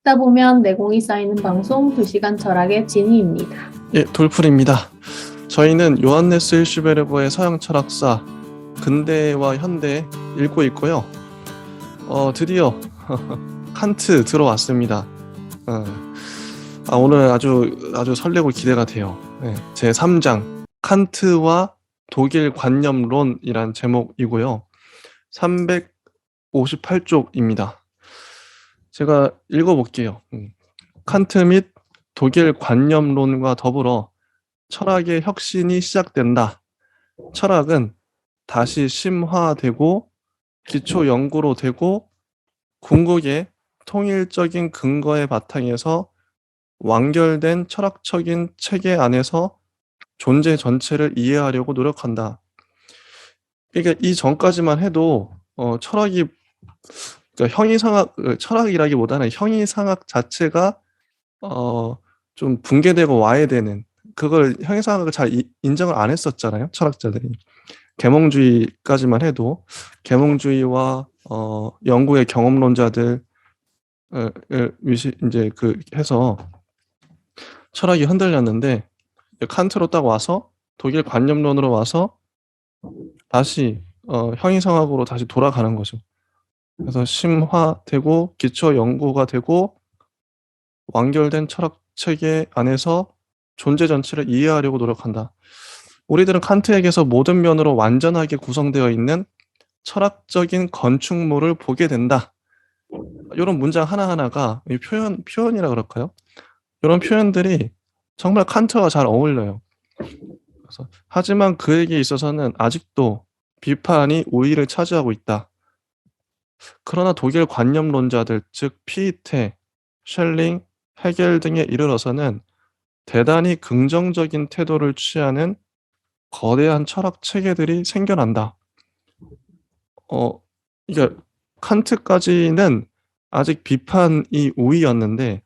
듣다 보면 내공이 쌓이는 방송 2시간 철학의 진희입니다. 예, 돌풀입니다. 저희는 요한네스 힐슈베르거의 서양 철학사 근대와 현대 읽고 있고요. 드디어 칸트 들어왔습니다. 오늘 아주 설레고 기대가 돼요. 제 3장 칸트와 독일 관념론이란 제목이고요. 358쪽입니다. 제가 읽어볼게요. 칸트 및 독일 관념론과 더불어 철학의 혁신이 시작된다. 철학은 다시 심화되고 기초 연구로 되고 궁극의 통일적인 근거의 바탕에서 완결된 철학적인 체계 안에서 존재 전체를 이해하려고 노력한다. 그러니까 이 전까지만 해도 철학이, 그러니까 철학이라기보다는 형이상학 자체가 좀 붕괴되고 와해되는, 그걸 형이상학을 잘 인정을 안 했었잖아요, 철학자들이. 계몽주의까지만 해도 계몽주의와 영국의 경험론자들 이제 해서 철학이 흔들렸는데, 칸트로 딱 와서 독일 관념론으로 와서 다시 형이상학으로 다시 돌아가는 거죠. 그래서 심화되고 기초 연구가 되고 완결된 철학 체계 안에서 존재 전체를 이해하려고 노력한다. 우리들은 칸트에게서 모든 면으로 완전하게 구성되어 있는 철학적인 건축물을 보게 된다. 이런 문장 하나하나가 표현이라 그럴까요? 이런 표현들이 정말 칸트와 잘 어울려요. 그래서, 하지만 그에게 있어서는 아직도 비판이 우위를 차지하고 있다. 그러나 독일 관념론자들, 즉 피이테, 셸링, 헤겔 등에 이르러서는 대단히 긍정적인 태도를 취하는 거대한 철학 체계들이 생겨난다. 이게 칸트까지는 아직 비판이 우위였는데,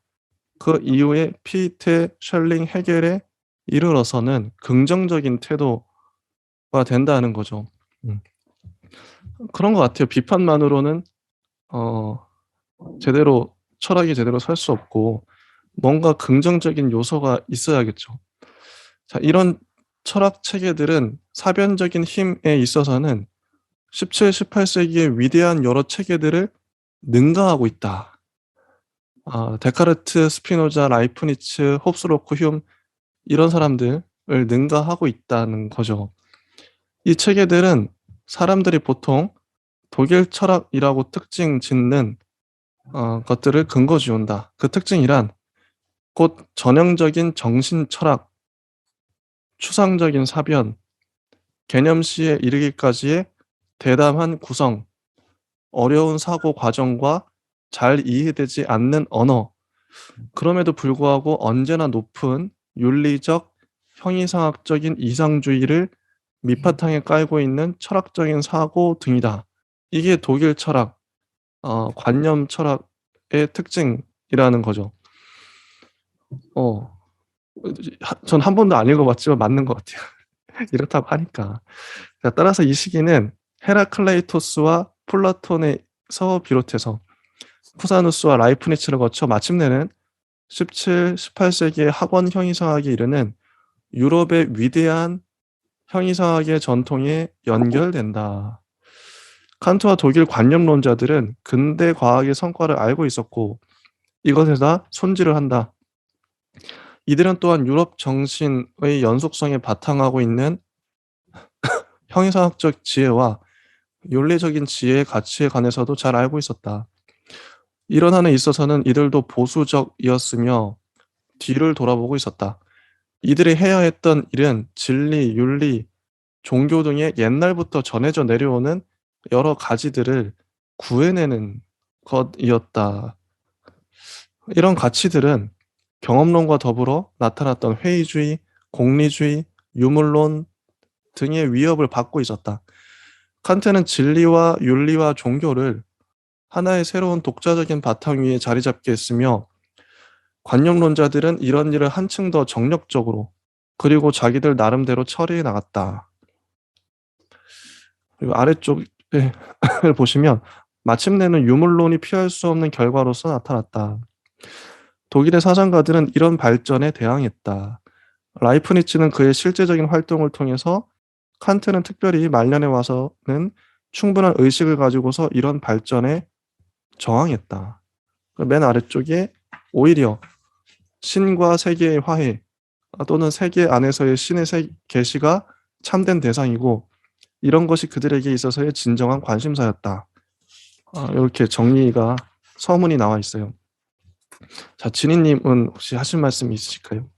그 이후에 피이테, 셜링, 헤겔에 이르러서는 긍정적인 태도가 된다는 거죠. 그런 것 같아요. 비판만으로는 철학이 제대로 설 수 없고 뭔가 긍정적인 요소가 있어야겠죠. 자, 이런 철학 체계들은 사변적인 힘에 있어서는 17, 18세기의 위대한 여러 체계들을 능가하고 있다. 데카르트, 스피노자, 라이프니츠, 홉스로크, 휴մ 이런 사람들을 능가하고 있다는 거죠. 이 체계들은 사람들이 보통 독일 철학이라고 특징 짓는 것들을 근거 지운다. 그 특징이란 곧 전형적인 정신 철학, 추상적인 사변, 개념시에 이르기까지의 대담한 구성, 어려운 사고 과정과 잘 이해되지 않는 언어, 그럼에도 불구하고 언제나 높은 윤리적, 형이상학적인 이상주의를 밑바탕에 깔고 있는 철학적인 사고 등이다. 이게 독일 철학, 관념 철학의 특징이라는 거죠. 전 한 번도 안 읽어봤지만 맞는 것 같아요. 이렇다고 하니까. 따라서 이 시기는 헤라클레이토스와 플라톤에서 비롯해서 푸사누스와 라이프니츠를 거쳐 마침내는 17, 18세기의 학원 형이상학에 이르는 유럽의 위대한 형이상학의 전통에 연결된다. 칸트와 독일 관념론자들은 근대 과학의 성과를 알고 있었고 이것에다 손질을 한다. 이들은 또한 유럽 정신의 연속성에 바탕하고 있는 형이상학적 지혜와 윤리적인 지혜의 가치에 관해서도 잘 알고 있었다. 이런 한에 있어서는 이들도 보수적이었으며 뒤를 돌아보고 있었다. 이들이 해야 했던 일은 진리, 윤리, 종교 등의 옛날부터 전해져 내려오는 여러 가지들을 구해내는 것이었다. 이런 가치들은 경험론과 더불어 나타났던 회의주의, 공리주의, 유물론 등의 위협을 받고 있었다. 칸트는 진리와 윤리와 종교를 하나의 새로운 독자적인 바탕 위에 자리 잡게 했으며 관념론자들은 이런 일을 한층 더 정력적으로 그리고 자기들 나름대로 처리해 나갔다. 그리고 아래쪽을 보시면 마침내는 유물론이 피할 수 없는 결과로서 나타났다. 독일의 사상가들은 이런 발전에 대항했다. 라이프니츠는 그의 실제적인 활동을 통해서, 칸트는 특별히 말년에 와서는 충분한 의식을 가지고서 이런 발전에 저항했다. 맨 아래쪽에 오히려 신과 세계의 화해 또는 세계 안에서의 신의 계시가 참된 대상이고 이런 것이 그들에게 있어서의 진정한 관심사였다. 이렇게 정리가 서문이 나와 있어요. 자, 진희님은 혹시 하실 말씀 있으실까요?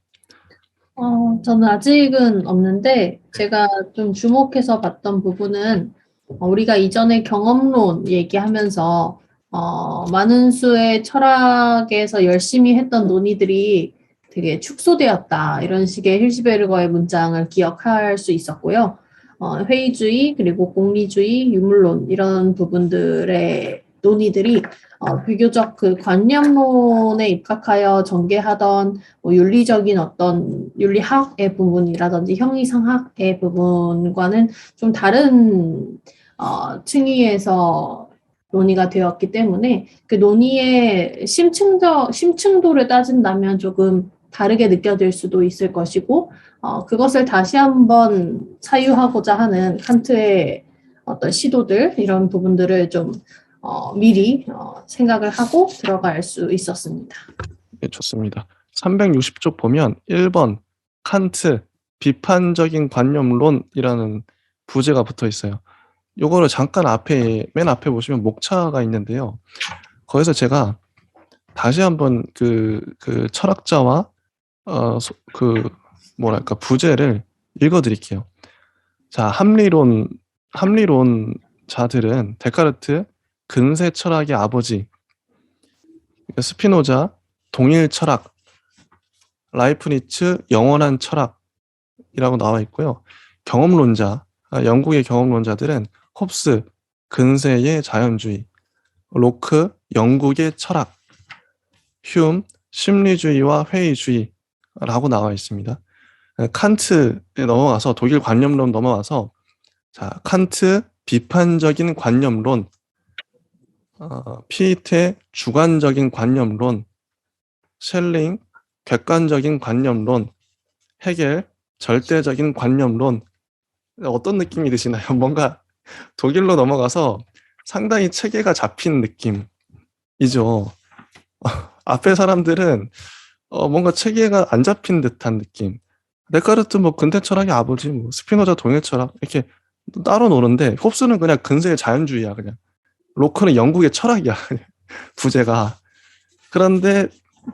저는 아직은 없는데 제가 좀 주목해서 봤던 부분은 우리가 이전에 경험론 얘기하면서 많은 수의 철학에서 열심히 했던 논의들이 되게 축소되었다. 이런 식의 힐시베르거의 문장을 기억할 수 있었고요. 회의주의, 그리고 공리주의, 유물론 이런 부분들의 논의들이 비교적 그 관념론에 입각하여 전개하던 윤리적인 어떤 윤리학의 부분이라든지 형이상학의 부분과는 좀 다른 층위에서 논의가 되었기 때문에 그 논의의 심층도를 따진다면 조금 다르게 느껴질 수도 있을 것이고 그것을 다시 한번 사유하고자 하는 칸트의 어떤 시도들 이런 부분들을 좀 미리 생각을 하고 들어갈 수 있었습니다. 네, 좋습니다. 360쪽 보면 1번 칸트 비판적인 관념론이라는 부제가 붙어 있어요. 요거를 잠깐 맨 앞에 보시면 목차가 있는데요. 거기서 제가 다시 한번 그 철학자와 부제를 읽어드릴게요. 자, 합리론자들은 데카르트 근세 철학의 아버지, 스피노자 동일 철학, 라이프니츠 영원한 철학이라고 나와 있고요. 영국의 경험론자들은 홉스 근세의 자연주의, 로크 영국의 철학, 휴움 심리주의와 회의주의라고 나와 있습니다. 칸트에 넘어가서 독일 관념론 넘어와서 자, 칸트 비판적인 관념론, 피이테 주관적인 관념론, 셸링 객관적인 관념론, 헤겔 절대적인 관념론. 어떤 느낌이 드시나요? 뭔가 독일로 넘어가서 상당히 체계가 잡힌 느낌이죠. 앞에 사람들은 뭔가 체계가 안 잡힌 듯한 느낌. 데카르트 뭐 근대 철학의 아버지, 뭐 스피노자 동일 철학 이렇게 따로 노는데 홉스는 그냥 근세의 자연주의야 그냥. 로크는 영국의 철학이야 부제가. 그런데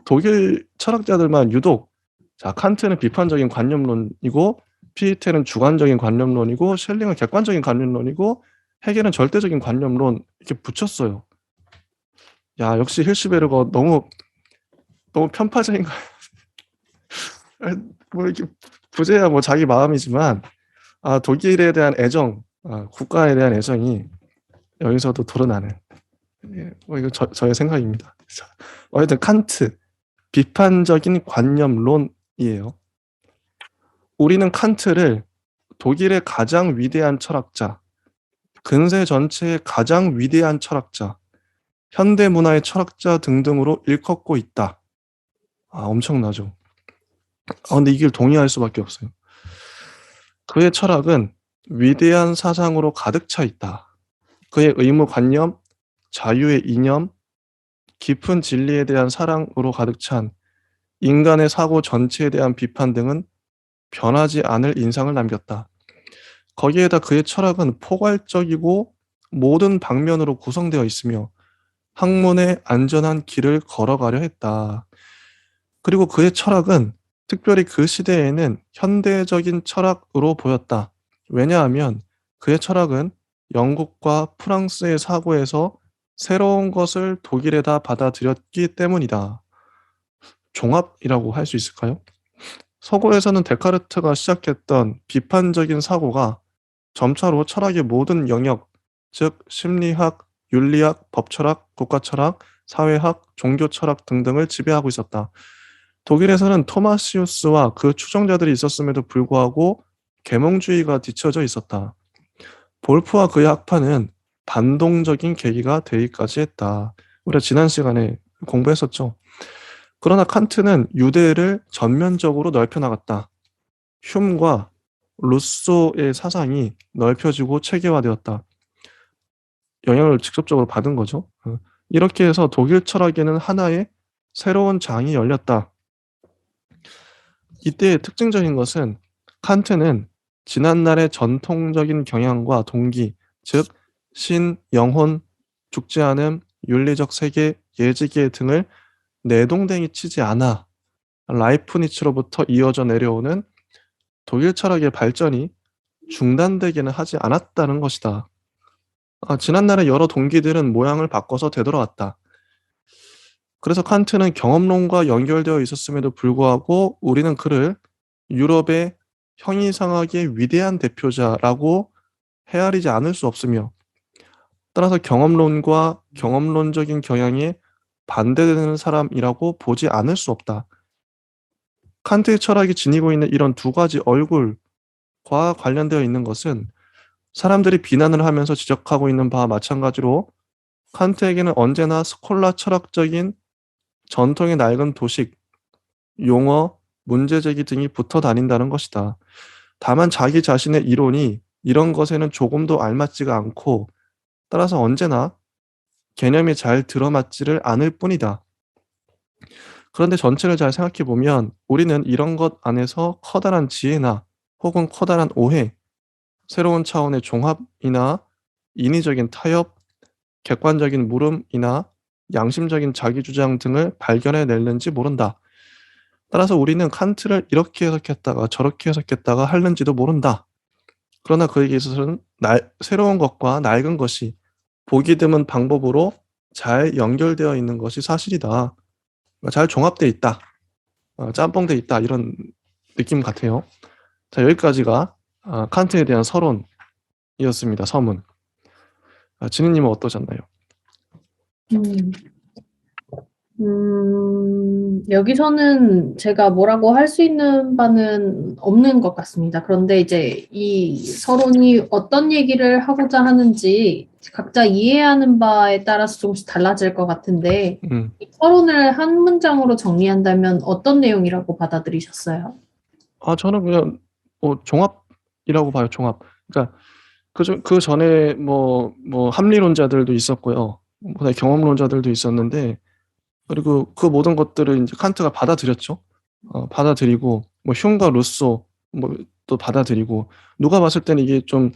독일 철학자들만 유독 자 칸트는 비판적인 관념론이고 피에테는 주관적인 관념론이고 셸링은 객관적인 관념론이고 헤겔은 절대적인 관념론 이렇게 붙였어요. 야 역시 힐시베르거 너무 편파적인 거. 뭐 이렇게 부제야 뭐 자기 마음이지만 독일에 대한 애정, 국가에 대한 애정이 여기서도 드러나는. 뭐 이거 저의 생각입니다. 자, 어쨌든 칸트 비판적인 관념론이에요. 우리는 칸트를 독일의 가장 위대한 철학자, 근세 전체의 가장 위대한 철학자, 현대 문화의 철학자 등등으로 일컫고 있다. 엄청나죠. 근데 이걸 동의할 수밖에 없어요. 그의 철학은 위대한 사상으로 가득 차 있다. 그의 의무관념, 자유의 이념, 깊은 진리에 대한 사랑으로 가득 찬 인간의 사고 전체에 대한 비판 등은 변하지 않을 인상을 남겼다. 거기에다 그의 철학은 포괄적이고 모든 방면으로 구성되어 있으며 학문의 안전한 길을 걸어가려 했다. 그리고 그의 철학은 특별히 그 시대에는 현대적인 철학으로 보였다. 왜냐하면 그의 철학은 영국과 프랑스의 사고에서 새로운 것을 독일에다 받아들였기 때문이다. 종합이라고 할 수 있을까요? 서구에서는 데카르트가 시작했던 비판적인 사고가 점차로 철학의 모든 영역, 즉 심리학, 윤리학, 법철학, 국가철학, 사회학, 종교철학 등등을 지배하고 있었다. 독일에서는 토마시우스와 그 추종자들이 있었음에도 불구하고 계몽주의가 뒤처져 있었다. 볼프와 그의 학파는 반동적인 계기가 되기까지 했다. 우리가 지난 시간에 공부했었죠. 그러나 칸트는 유대를 전면적으로 넓혀 나갔다. 흉과 루소의 사상이 넓혀지고 체계화되었다. 영향을 직접적으로 받은 거죠. 이렇게 해서 독일 철학에는 하나의 새로운 장이 열렸다. 이때의 특징적인 것은 칸트는 지난날의 전통적인 경향과 동기, 즉 신, 영혼, 죽지 않음, 윤리적 세계, 예지계 등을 내동댕이 치지 않아 라이프니츠로부터 이어져 내려오는 독일 철학의 발전이 중단되기는 하지 않았다는 것이다. 지난날의 여러 동기들은 모양을 바꿔서 되돌아왔다. 그래서 칸트는 경험론과 연결되어 있었음에도 불구하고 우리는 그를 유럽의 형이상학의 위대한 대표자라고 헤아리지 않을 수 없으며, 따라서 경험론과 경험론적인 경향에 반대되는 사람이라고 보지 않을 수 없다. 칸트의 철학이 지니고 있는 이런 두 가지 얼굴과 관련되어 있는 것은 사람들이 비난을 하면서 지적하고 있는 바와 마찬가지로 칸트에게는 언제나 스콜라 철학적인 전통의 낡은 도식, 용어, 문제제기 등이 붙어 다닌다는 것이다. 다만 자기 자신의 이론이 이런 것에는 조금도 알맞지가 않고, 따라서 언제나 개념이 잘 들어맞지를 않을 뿐이다. 그런데 전체를 잘 생각해 보면 우리는 이런 것 안에서 커다란 지혜나 혹은 커다란 오해, 새로운 차원의 종합이나 인위적인 타협, 객관적인 물음이나 양심적인 자기주장 등을 발견해냈는지 모른다. 따라서 우리는 칸트를 이렇게 해석했다가 저렇게 해석했다가 하는지도 모른다. 그러나 그에게 있어서는 새로운 것과 낡은 것이 보기 드문 방법으로 잘 연결되어 있는 것이 사실이다. 잘 종합되어 있다. 짬뽕되어 있다. 이런 느낌 같아요. 자, 여기까지가 칸트에 대한 서론이었습니다. 서문. 진희님은 어떠셨나요? 음, 여기서는 제가 뭐라고 할 수 있는 바는 없는 것 같습니다. 그런데 이제 이 서론이 어떤 얘기를 하고자 하는지 각자 이해하는 바에 따라서 조금씩 달라질 것 같은데, 이 서론을 한 문장으로 정리한다면 어떤 내용이라고 받아들이셨어요? 저는 그냥 종합이라고 봐요. 종합. 그러니까 그 전에 합리론자들도 있었고요. 그다음에 경험론자들도 있었는데, 그리고 그 모든 것들을 이제 칸트가 받아들였죠. 받아들이고 흉과 루소 또 받아들이고, 누가 봤을 때는 이게 좀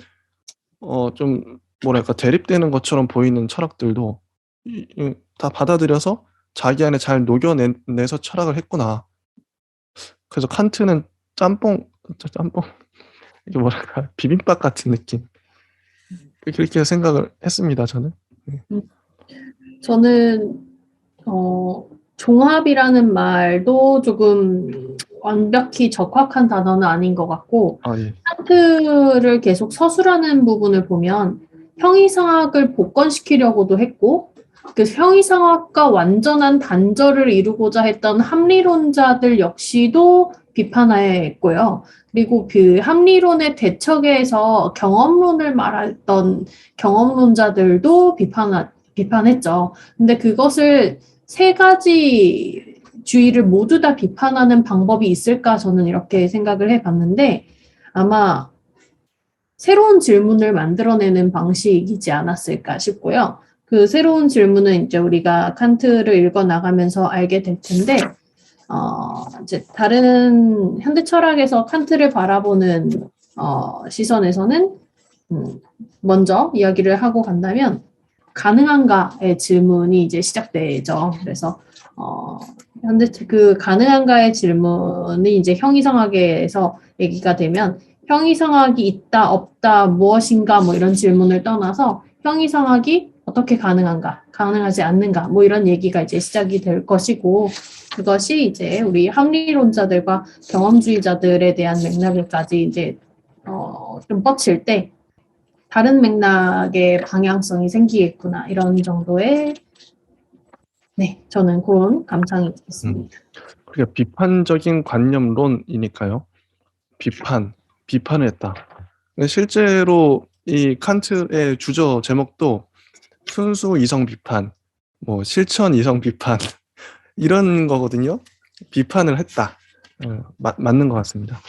뭐랄까 대립되는 것처럼 보이는 철학들도 다 받아들여서 자기 안에 잘 녹여내서 철학을 했구나. 그래서 칸트는 짬뽕 이게 뭐랄까 비빔밥 같은 느낌, 그렇게 생각을 했습니다. 저는. 음, 저는 종합이라는 말도 조금 완벽히 적확한 단어는 아닌 것 같고, 예. 칸트를 계속 서술하는 부분을 보면 형이상학을 복권시키려고도 했고, 그 형이상학과 완전한 단절을 이루고자 했던 합리론자들 역시도 비판했고요. 그리고 그 합리론의 대척에서 경험론을 말했던 경험론자들도 비판했죠. 근데 그것을 세 가지 주의를 모두 다 비판하는 방법이 있을까 저는 이렇게 생각을 해봤는데, 아마 새로운 질문을 만들어내는 방식이지 않았을까 싶고요. 그 새로운 질문은 이제 우리가 칸트를 읽어 나가면서 알게 될 텐데, 이제 다른 현대 철학에서 칸트를 바라보는 시선에서는 먼저 이야기를 하고 간다면 가능한가의 질문이 이제 시작되죠. 그래서 현대 그 가능한가의 질문이 이제 형이상학에서 얘기가 되면 형이상학이 있다 없다 무엇인가 뭐 이런 질문을 떠나서 형이상학이 어떻게 가능한가 가능하지 않는가 뭐 이런 얘기가 이제 시작이 될 것이고, 그것이 이제 우리 합리론자들과 경험주의자들에 대한 맥락까지 이제 좀 뻗칠 때 다른 맥락의 방향성이 생기겠구나 이런 정도의 저는 그런 감상이 있습니다. 그러니까 비판적인 관념론이니까요. 비판을 했다. 근데 실제로 이 칸트의 주저 제목도 순수 이성 비판, 실천 이성 비판 이런 거거든요. 비판을 했다. 맞는 것 같습니다.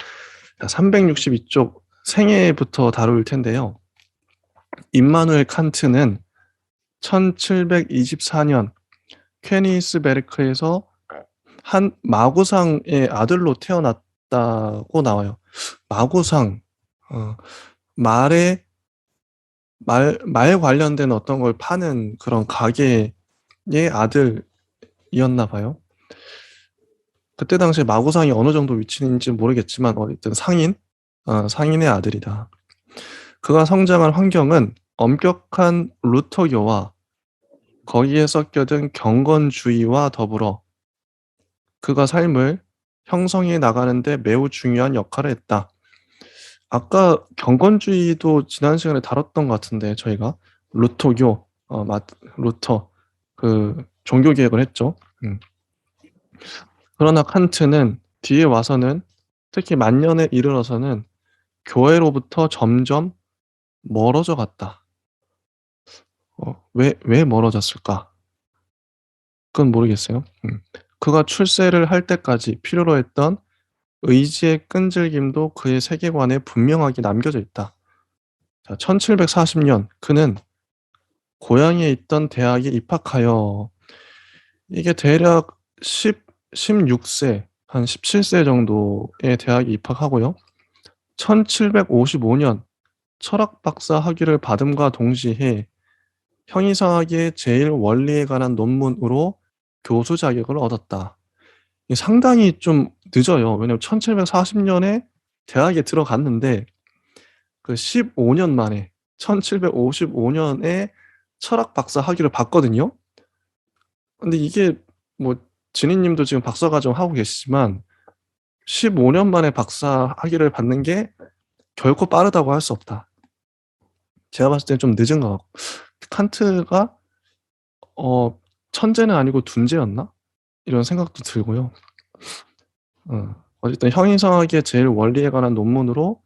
362쪽 생애부터 다룰 텐데요. 임마누엘 칸트는 1724년 퀘니스베르크에서 한 마구상의 아들로 태어났다고 나와요. 마구상, 말에 말 관련된 어떤 걸 파는 그런 가게의 아들이었나 봐요. 그때 당시에 마구상이 어느 정도 위치인지 모르겠지만 어쨌든 상인의 아들이다. 그가 성장한 환경은 엄격한 루터교와 거기에 섞여든 경건주의와 더불어 그가 삶을 형성해 나가는데 매우 중요한 역할을 했다. 아까 경건주의도 지난 시간에 다뤘던 것 같은데 저희가 루터교, 루터 그 종교 개혁을 했죠. 그러나 칸트는 뒤에 와서는 특히 만년에 이르러서는 교회로부터 점점 멀어져 갔다. 왜 멀어졌을까? 그건 모르겠어요. 그가 출세를 할 때까지 필요로 했던 의지의 끈질김도 그의 세계관에 분명하게 남겨져 있다. 자, 1740년 그는 고향에 있던 대학에 입학하여 이게 대략 16세, 한 17세 정도의 대학에 입학하고요. 1755년 철학 박사 학위를 받음과 동시에 형이상학의 제일 원리에 관한 논문으로 교수 자격을 얻었다. 이게 상당히 좀 늦어요. 왜냐면 1740년에 대학에 들어갔는데 그 15년 만에 1755년에 철학 박사 학위를 받거든요. 근데 이게 뭐 진희님도 지금 박사과정 하고 계시지만 15년 만에 박사 학위를 받는 게 결코 빠르다고 할 수 없다. 제가 봤을 땐 좀 늦은 것 같고 칸트가 천재는 아니고 둔재였나? 이런 생각도 들고요. 어쨌든 형이상학의 제일 원리에 관한 논문으로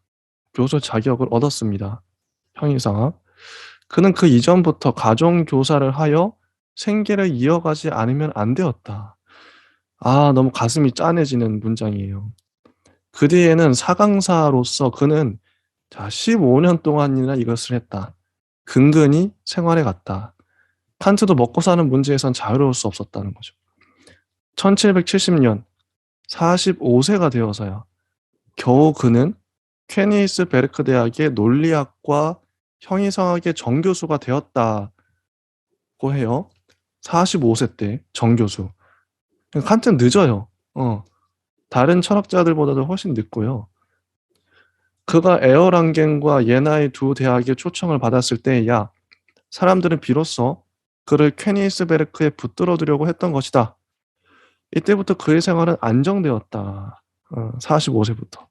교수 자격을 얻었습니다. 형이상학. 그는 그 이전부터 가정교사를 하여 생계를 이어가지 않으면 안 되었다. 너무 가슴이 짠해지는 문장이에요. 그 뒤에는 사강사로서 그는 15년 동안이나 이것을 했다. 근근히 생활해 갔다. 칸트도 먹고 사는 문제에선 자유로울 수 없었다는 거죠. 1770년 45세가 되어서야 겨우 그는 퀘니스 베르크 대학의 논리학과 형이상학의 정교수가 되었다고 해요. 45세 때 정교수. 칸트는 늦어요. 다른 철학자들보다도 훨씬 늦고요. 그가 에어랑겐과 예나의 두 대학의 초청을 받았을 때야 사람들은 비로소 그를 퀘니스베르크에 붙들어두려고 했던 것이다. 이때부터 그의 생활은 안정되었다. 45세부터.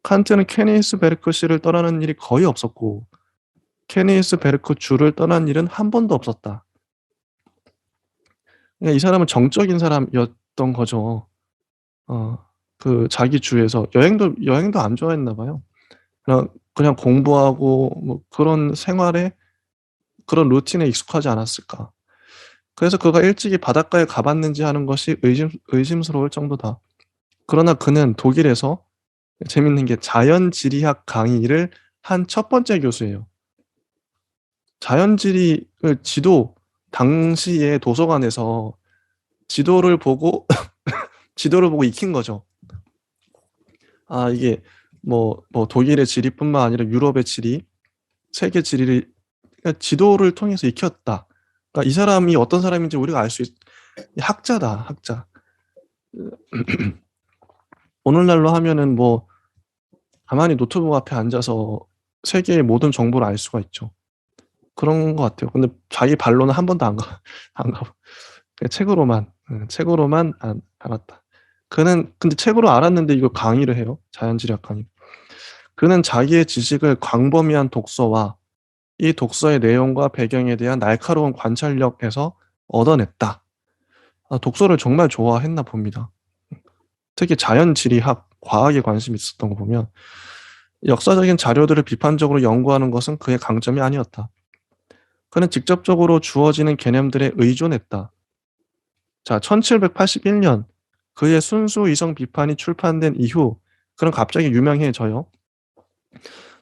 칸트는 퀘니스베르크 씨를 떠나는 일이 거의 없었고 퀘니스베르크 주를 떠난 일은 한 번도 없었다. 그러니까 이 사람은 정적인 사람이었던 거죠. 그 자기 주에서 여행도 안 좋아했나 봐요. 그냥 공부하고 뭐 그런 생활에 그런 루틴에 익숙하지 않았을까. 그래서 그가 일찍이 바닷가에 가봤는지 하는 것이 의심스러울 정도다. 그러나 그는 독일에서 재밌는 게 자연지리학 강의를 한 첫 번째 교수예요. 자연지리를 당시에 도서관에서 지도를 보고 익힌 거죠. 이게 뭐 독일의 지리뿐만 아니라 유럽의 지리, 세계 지리를 그러니까 지도를 통해서 익혔다. 그러니까 이 사람이 어떤 사람인지 우리가 알 수 학자다, 학자. 오늘날로 하면은 뭐 가만히 노트북 앞에 앉아서 세계의 모든 정보를 알 수가 있죠. 그런 것 같아요. 근데 자기 발로는 한 번도 안 가. 책으로만 알았다. 그는 근데 책으로 알았는데 이거 강의를 해요. 자연지리학 강의. 그는 자기의 지식을 광범위한 독서와 이 독서의 내용과 배경에 대한 날카로운 관찰력에서 얻어냈다. 독서를 정말 좋아했나 봅니다. 특히 자연지리학, 과학에 관심이 있었던 거 보면 역사적인 자료들을 비판적으로 연구하는 것은 그의 강점이 아니었다. 그는 직접적으로 주어지는 개념들에 의존했다. 자, 1781년 그의 순수 이성 비판이 출판된 이후 그럼 갑자기 유명해져요.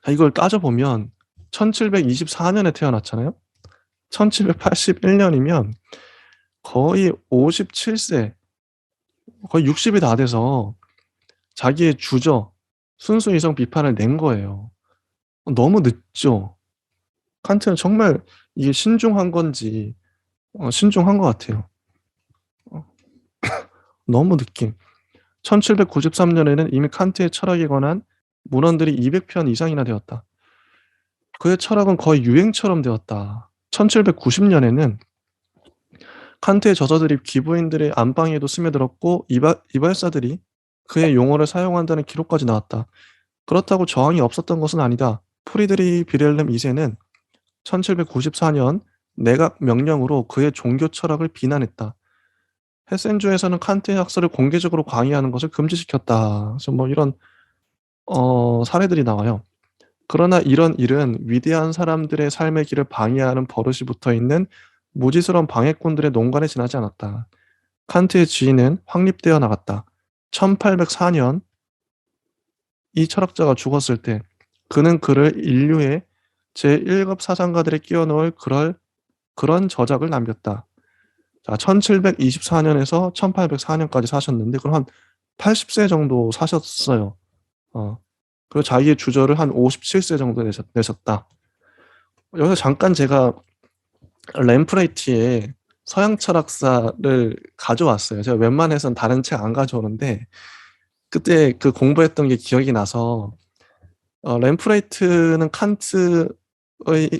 자, 이걸 따져보면 1724년에 태어났잖아요. 1781년이면 거의 57세, 거의 60이 다 돼서 자기의 주저, 순수 이성 비판을 낸 거예요. 너무 늦죠. 칸트는 정말 이게 신중한 건지 신중한 것 같아요. 너무 늦게. 1793년에는 이미 칸트의 철학에 관한 문헌들이 200편 이상이나 되었다. 그의 철학은 거의 유행처럼 되었다. 1790년에는 칸트의 저서들이 기부인들의 안방에도 스며들었고 이발사들이 그의 용어를 사용한다는 기록까지 나왔다. 그렇다고 저항이 없었던 것은 아니다. 프리드리히 비렐름 2세는 1794년 내각 명령으로 그의 종교 철학을 비난했다. 헤센주에서는 칸트의 학설을 공개적으로 강의하는 것을 금지시켰다. 그래서 뭐 이런 사례들이 나와요. 그러나 이런 일은 위대한 사람들의 삶의 길을 방해하는 버릇이 붙어있는 무지스러운 방해꾼들의 농간에 지나지 않았다. 칸트의 지위는 확립되어 나갔다. 1804년 이 철학자가 죽었을 때 그는 그를 인류의 제1급 사상가들에 끼워 넣을 그런 저작을 남겼다. 자, 1724년에서 1804년까지 사셨는데 그럼 한 80세 정도 사셨어요. 그리고 자기의 주저를 한 57세 정도 내셨다. 여기서 잠깐 제가 램프레이트의 서양 철학사를 가져왔어요. 제가 웬만해선 다른 책 안 가져오는데 그때 그 공부했던 게 기억이 나서 램프레이트는 칸트의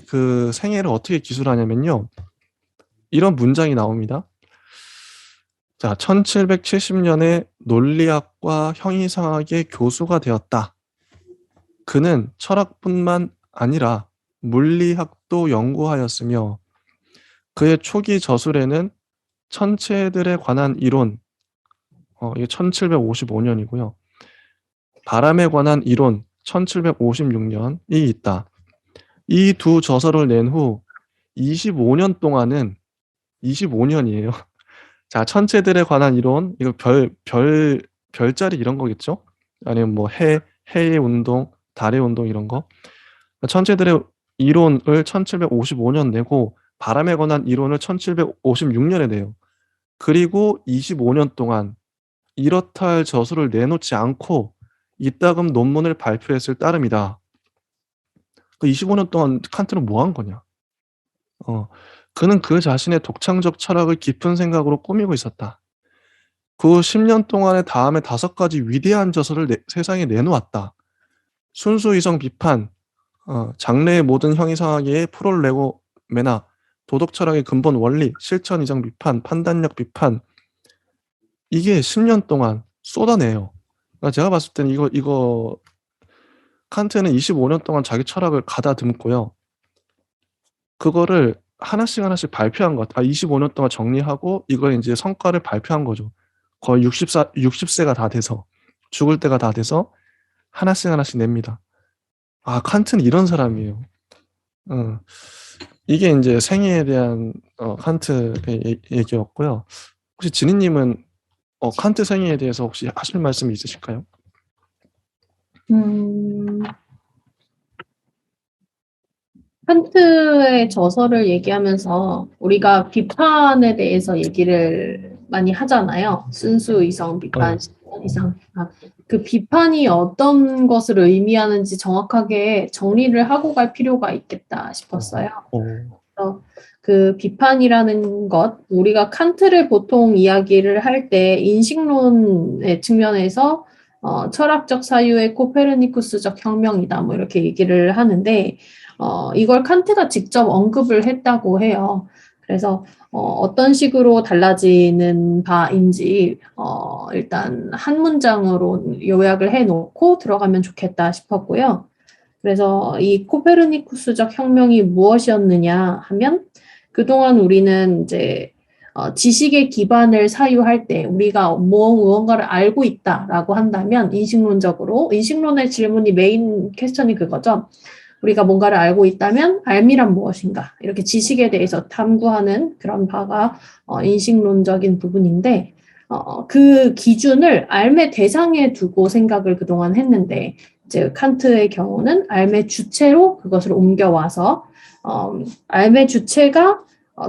그 생애를 어떻게 기술하냐면요. 이런 문장이 나옵니다. 자, 1770년에 논리학과 형이상학의 교수가 되었다. 그는 철학뿐만 아니라 물리학도 연구하였으며 그의 초기 저술에는 천체들에 관한 이론, 이게 1755년이고요. 바람에 관한 이론, 1756년이 있다. 이 두 저서를 낸 후 25년 동안은 25년이에요. 자, 천체들에 관한 이론, 이거 별자리 이런 거겠죠? 아니면 뭐 해의 운동, 달의 운동 이런 거. 천체들의 이론을 1755년 내고 바람에 관한 이론을 1756년에 내요. 그리고 25년 동안 이렇다 할 저술을 내놓지 않고 이따금 논문을 발표했을 따름이다. 그 25년 동안 칸트는 뭐 한 거냐? 그는 그 자신의 독창적 철학을 깊은 생각으로 꾸미고 있었다. 그 10년 동안의 다음에 5가지 위대한 저서를 세상에 내놓았다. 순수 이성 비판, 장래의 모든 형이상학의 프롤레고메나, 도덕 철학의 근본 원리, 실천 이성 비판, 판단력 비판, 이게 10년 동안 쏟아내요. 그러니까 제가 봤을 때는 이거 칸트는 25년 동안 자기 철학을 가다듬고요. 그거를 하나씩 발표한 것 같아요. 25년 동안 정리하고 이걸 이제 성과를 발표한 거죠. 거의 60세가 다 돼서, 죽을 때가 다 돼서 하나씩 냅니다. 아, 칸트는 이런 사람이에요. 이게 이제 생애에 대한 칸트의 얘기였고요. 혹시 지니님은 칸트 생애에 대해서 혹시 하실 말씀이 있으실까요? 칸트의 저서를 얘기하면서 우리가 비판에 대해서 얘기를 많이 하잖아요. 순수 이성 비판, 실천 이성 비판. 그 비판이 어떤 것을 의미하는지 정확하게 정리를 하고 갈 필요가 있겠다 싶었어요. 그래서 그 비판이라는 것, 우리가 칸트를 보통 이야기를 할 때 인식론의 측면에서 철학적 사유의 코페르니쿠스적 혁명이다, 뭐 이렇게 얘기를 하는데, 이걸 칸트가 직접 언급을 했다고 해요. 그래서 어떤 식으로 달라지는 바인지 일단 한 문장으로 요약을 해놓고 들어가면 좋겠다 싶었고요. 그래서 이 코페르니쿠스적 혁명이 무엇이었느냐 하면 그동안 우리는 이제 지식의 기반을 사유할 때 우리가 무언가를 알고 있다라고 한다면 인식론의 질문이 메인 퀘스천이 그거죠. 우리가 뭔가를 알고 있다면 알미란 무엇인가 이렇게 지식에 대해서 탐구하는 그런 바가 인식론적인 부분인데 그 기준을 알의 대상에 두고 생각을 그동안 했는데 이제 칸트의 경우는 알의 주체로 그것을 옮겨와서 알의 주체가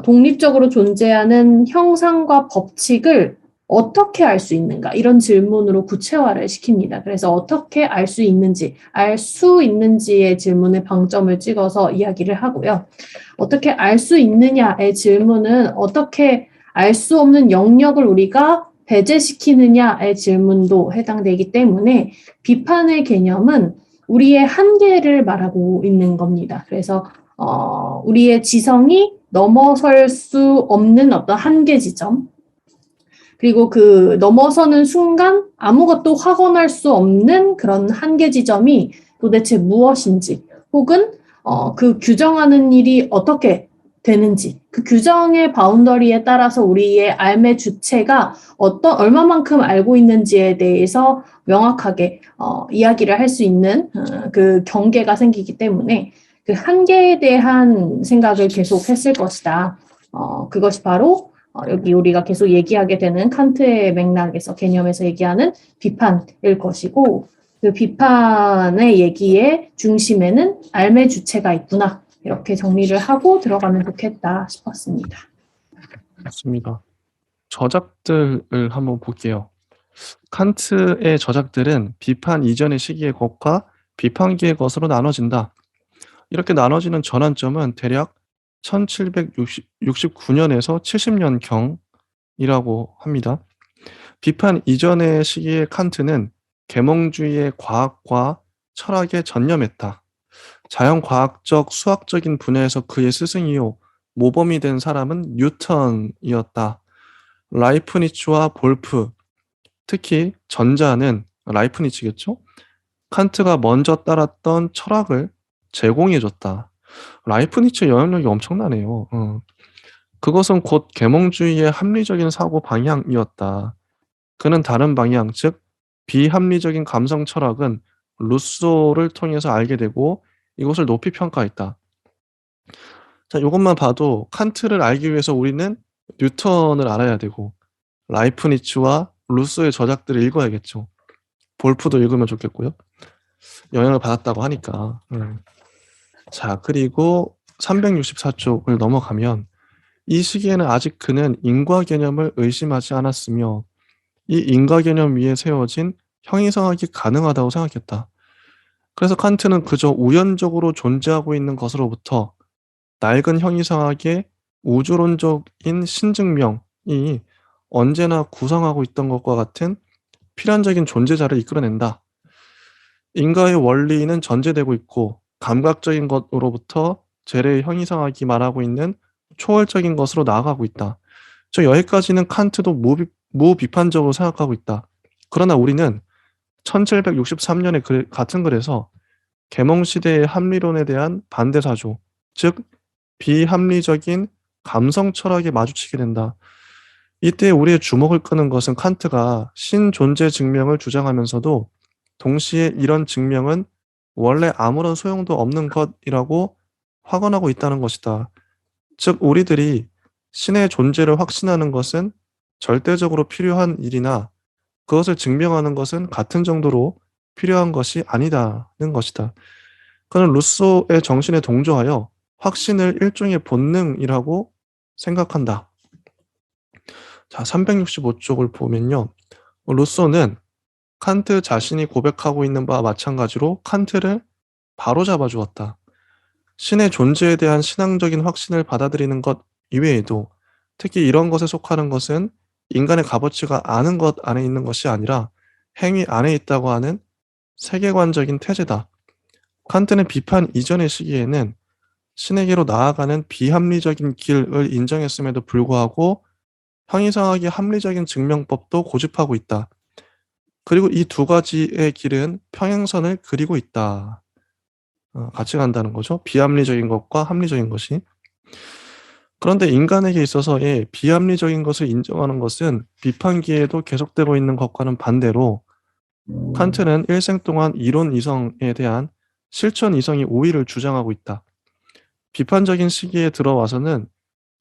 독립적으로 존재하는 형상과 법칙을 어떻게 알 수 있는가 이런 질문으로 구체화를 시킵니다. 그래서 어떻게 알 수 있는지, 알 수 있는지의 질문에 방점을 찍어서 이야기를 하고요. 어떻게 알 수 있느냐의 질문은 어떻게 알 수 없는 영역을 우리가 배제시키느냐의 질문도 해당되기 때문에 비판의 개념은 우리의 한계를 말하고 있는 겁니다. 그래서 우리의 지성이 넘어설 수 없는 어떤 한계 지점, 그리고 그 넘어서는 순간 아무것도 확언할 수 없는 그런 한계 지점이 도대체 무엇인지, 혹은 그 규정하는 일이 어떻게 되는지, 그 규정의 바운더리에 따라서 우리의 삶의 주체가 얼마만큼 알고 있는지에 대해서 명확하게 이야기를 할 수 있는 그 경계가 생기기 때문에 그 한계에 대한 생각을 계속 했을 것이다. 그것이 바로 여기 우리가 계속 얘기하게 되는 칸트의 맥락에서 개념에서 얘기하는 비판일 것이고, 그 비판의 얘기의 중심에는 삶의 주체가 있구나 이렇게 정리를 하고 들어가면 좋겠다 싶었습니다. 맞습니다. 저작들을 한번 볼게요. 칸트의 저작들은 비판 이전의 시기의 것과 비판기의 것으로 나눠진다. 이렇게 나눠지는 전환점은 대략 1769년에서 70년경이라고 합니다. 비판 이전의 시기의 칸트는 계몽주의의 과학과 철학에 전념했다. 자연과학적, 수학적인 분야에서 그의 스승이요 모범이 된 사람은 뉴턴이었다. 라이프니츠와 볼프, 특히 전자는 라이프니츠겠죠? 칸트가 먼저 따랐던 철학을 제공해줬다. 라이프니츠 영향력이 엄청나네요. 그것은 곧 계몽주의의 합리적인 사고 방향이었다. 그는 다른 방향, 즉 비합리적인 감성 철학은 루소를 통해서 알게 되고 이것을 높이 평가했다. 자, 이것만 봐도 칸트를 알기 위해서 우리는 뉴턴을 알아야 되고 라이프니츠와 루소의 저작들을 읽어야겠죠. 볼프도 읽으면 좋겠고요. 영향을 받았다고 하니까. 자, 그리고 364쪽을 넘어가면 이 시기에는 아직 그는 인과 개념을 의심하지 않았으며 이 인과 개념 위에 세워진 형이성학이 가능하다고 생각했다. 그래서 칸트는 그저 우연적으로 존재하고 있는 것으로부터 낡은 형이성학의 우주론적인 신증명이 언제나 구성하고 있던 것과 같은 필연적인 존재자를 이끌어낸다. 인과의 원리는 전제되고 있고 감각적인 것으로부터 재래의 형이성학이 말하고 있는 초월적인 것으로 나아가고 있다. 저 여기까지는 칸트도 무비판적으로 생각하고 있다. 그러나 우리는 1763년에 같은 글에서 계몽시대의 합리론에 대한 반대사조, 즉 비합리적인 감성 철학에 마주치게 된다. 이때 우리의 주목을 끄는 것은 칸트가 신존재 증명을 주장하면서도 동시에 이런 증명은 원래 아무런 소용도 없는 것이라고 확언하고 있다는 것이다. 즉 우리들이 신의 존재를 확신하는 것은 절대적으로 필요한 일이나 그것을 증명하는 것은 같은 정도로 필요한 것이 아니다는 것이다. 그는 루소의 정신에 동조하여 확신을 일종의 본능이라고 생각한다. 자, 365쪽을 보면요. 루소는 칸트 자신이 고백하고 있는 바와 마찬가지로 칸트를 바로잡아 주었다. 신의 존재에 대한 신앙적인 확신을 받아들이는 것 이외에도 특히 이런 것에 속하는 것은 인간의 값어치가 아는 것 안에 있는 것이 아니라 행위 안에 있다고 하는 세계관적인 태제다. 칸트는 비판 이전의 시기에는 신에게로 나아가는 비합리적인 길을 인정했음에도 불구하고 형이성학의 합리적인 증명법도 고집하고 있다. 그리고 이 두 가지의 길은 평행선을 그리고 있다. 같이 간다는 거죠. 비합리적인 것과 합리적인 것이. 그런데 인간에게 있어서의 비합리적인 것을 인정하는 것은 비판기에도 계속되고 있는 것과는 반대로 칸트는 일생 동안 이론 이성에 대한 실천 이성이 우위를 주장하고 있다. 비판적인 시기에 들어와서는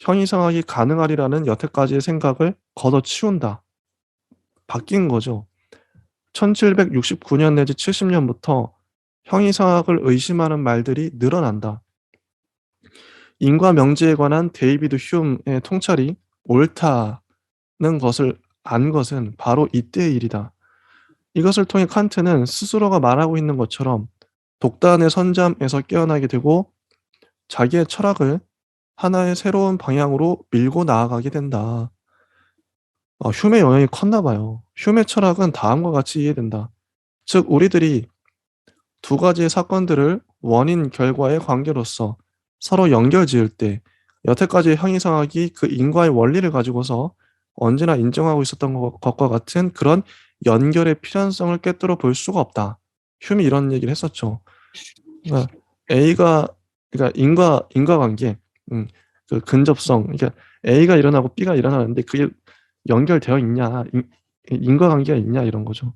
형이상학이 가능하리라는 여태까지의 생각을 걷어치운다. 바뀐 거죠. 1769년 내지 70년부터 형이상학을 의심하는 말들이 늘어난다. 인과 명제에 관한 데이비드 휴음의 통찰이 옳다는 것을 안 것은 바로 이때의 일이다. 이것을 통해 칸트는 스스로가 말하고 있는 것처럼 독단의 선잠에서 깨어나게 되고 자기의 철학을 하나의 새로운 방향으로 밀고 나아가게 된다. 휴메의 영향이 컸나 봐요. 휴메 철학은 다음과 같이 이해된다. 즉 우리들이 두 가지의 사건들을 원인 결과의 관계로서 서로 연결지을 때 여태까지의 형이상학이 그 인과의 원리를 가지고서 언제나 인정하고 있었던 것과 같은 그런 연결의 필연성을 꿰뚫어 볼 수가 없다. 휴메이 이런 얘기를 했었죠. 그러니까 A가 그러니까 인과관계, 그 근접성, 그러니까 A가 일어나고 B가 일어나는데 그게 연결되어 있냐, 인과관계가 있냐 이런 거죠.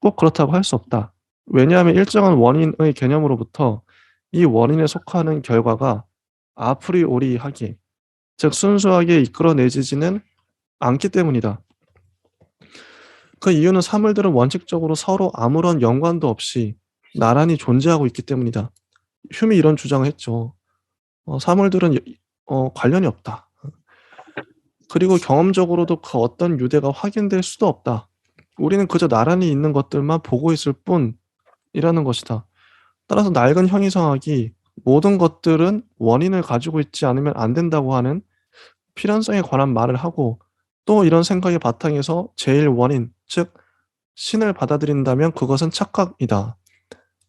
꼭 그렇다고 할 수 없다. 왜냐하면 일정한 원인의 개념으로부터 이 원인에 속하는 결과가 아프리오리하게, 즉 순수하게 이끌어내지지는 않기 때문이다. 그 이유는 사물들은 원칙적으로 서로 아무런 연관도 없이 나란히 존재하고 있기 때문이다. 휴미 이런 주장을 했죠. 사물들은 관련이 없다. 그리고 경험적으로도 그 어떤 유대가 확인될 수도 없다. 우리는 그저 나란히 있는 것들만 보고 있을 뿐이라는 것이다. 따라서 낡은 형이상학이 모든 것들은 원인을 가지고 있지 않으면 안 된다고 하는 필연성에 관한 말을 하고 또 이런 생각의 바탕에서 제일 원인, 즉 신을 받아들인다면 그것은 착각이다.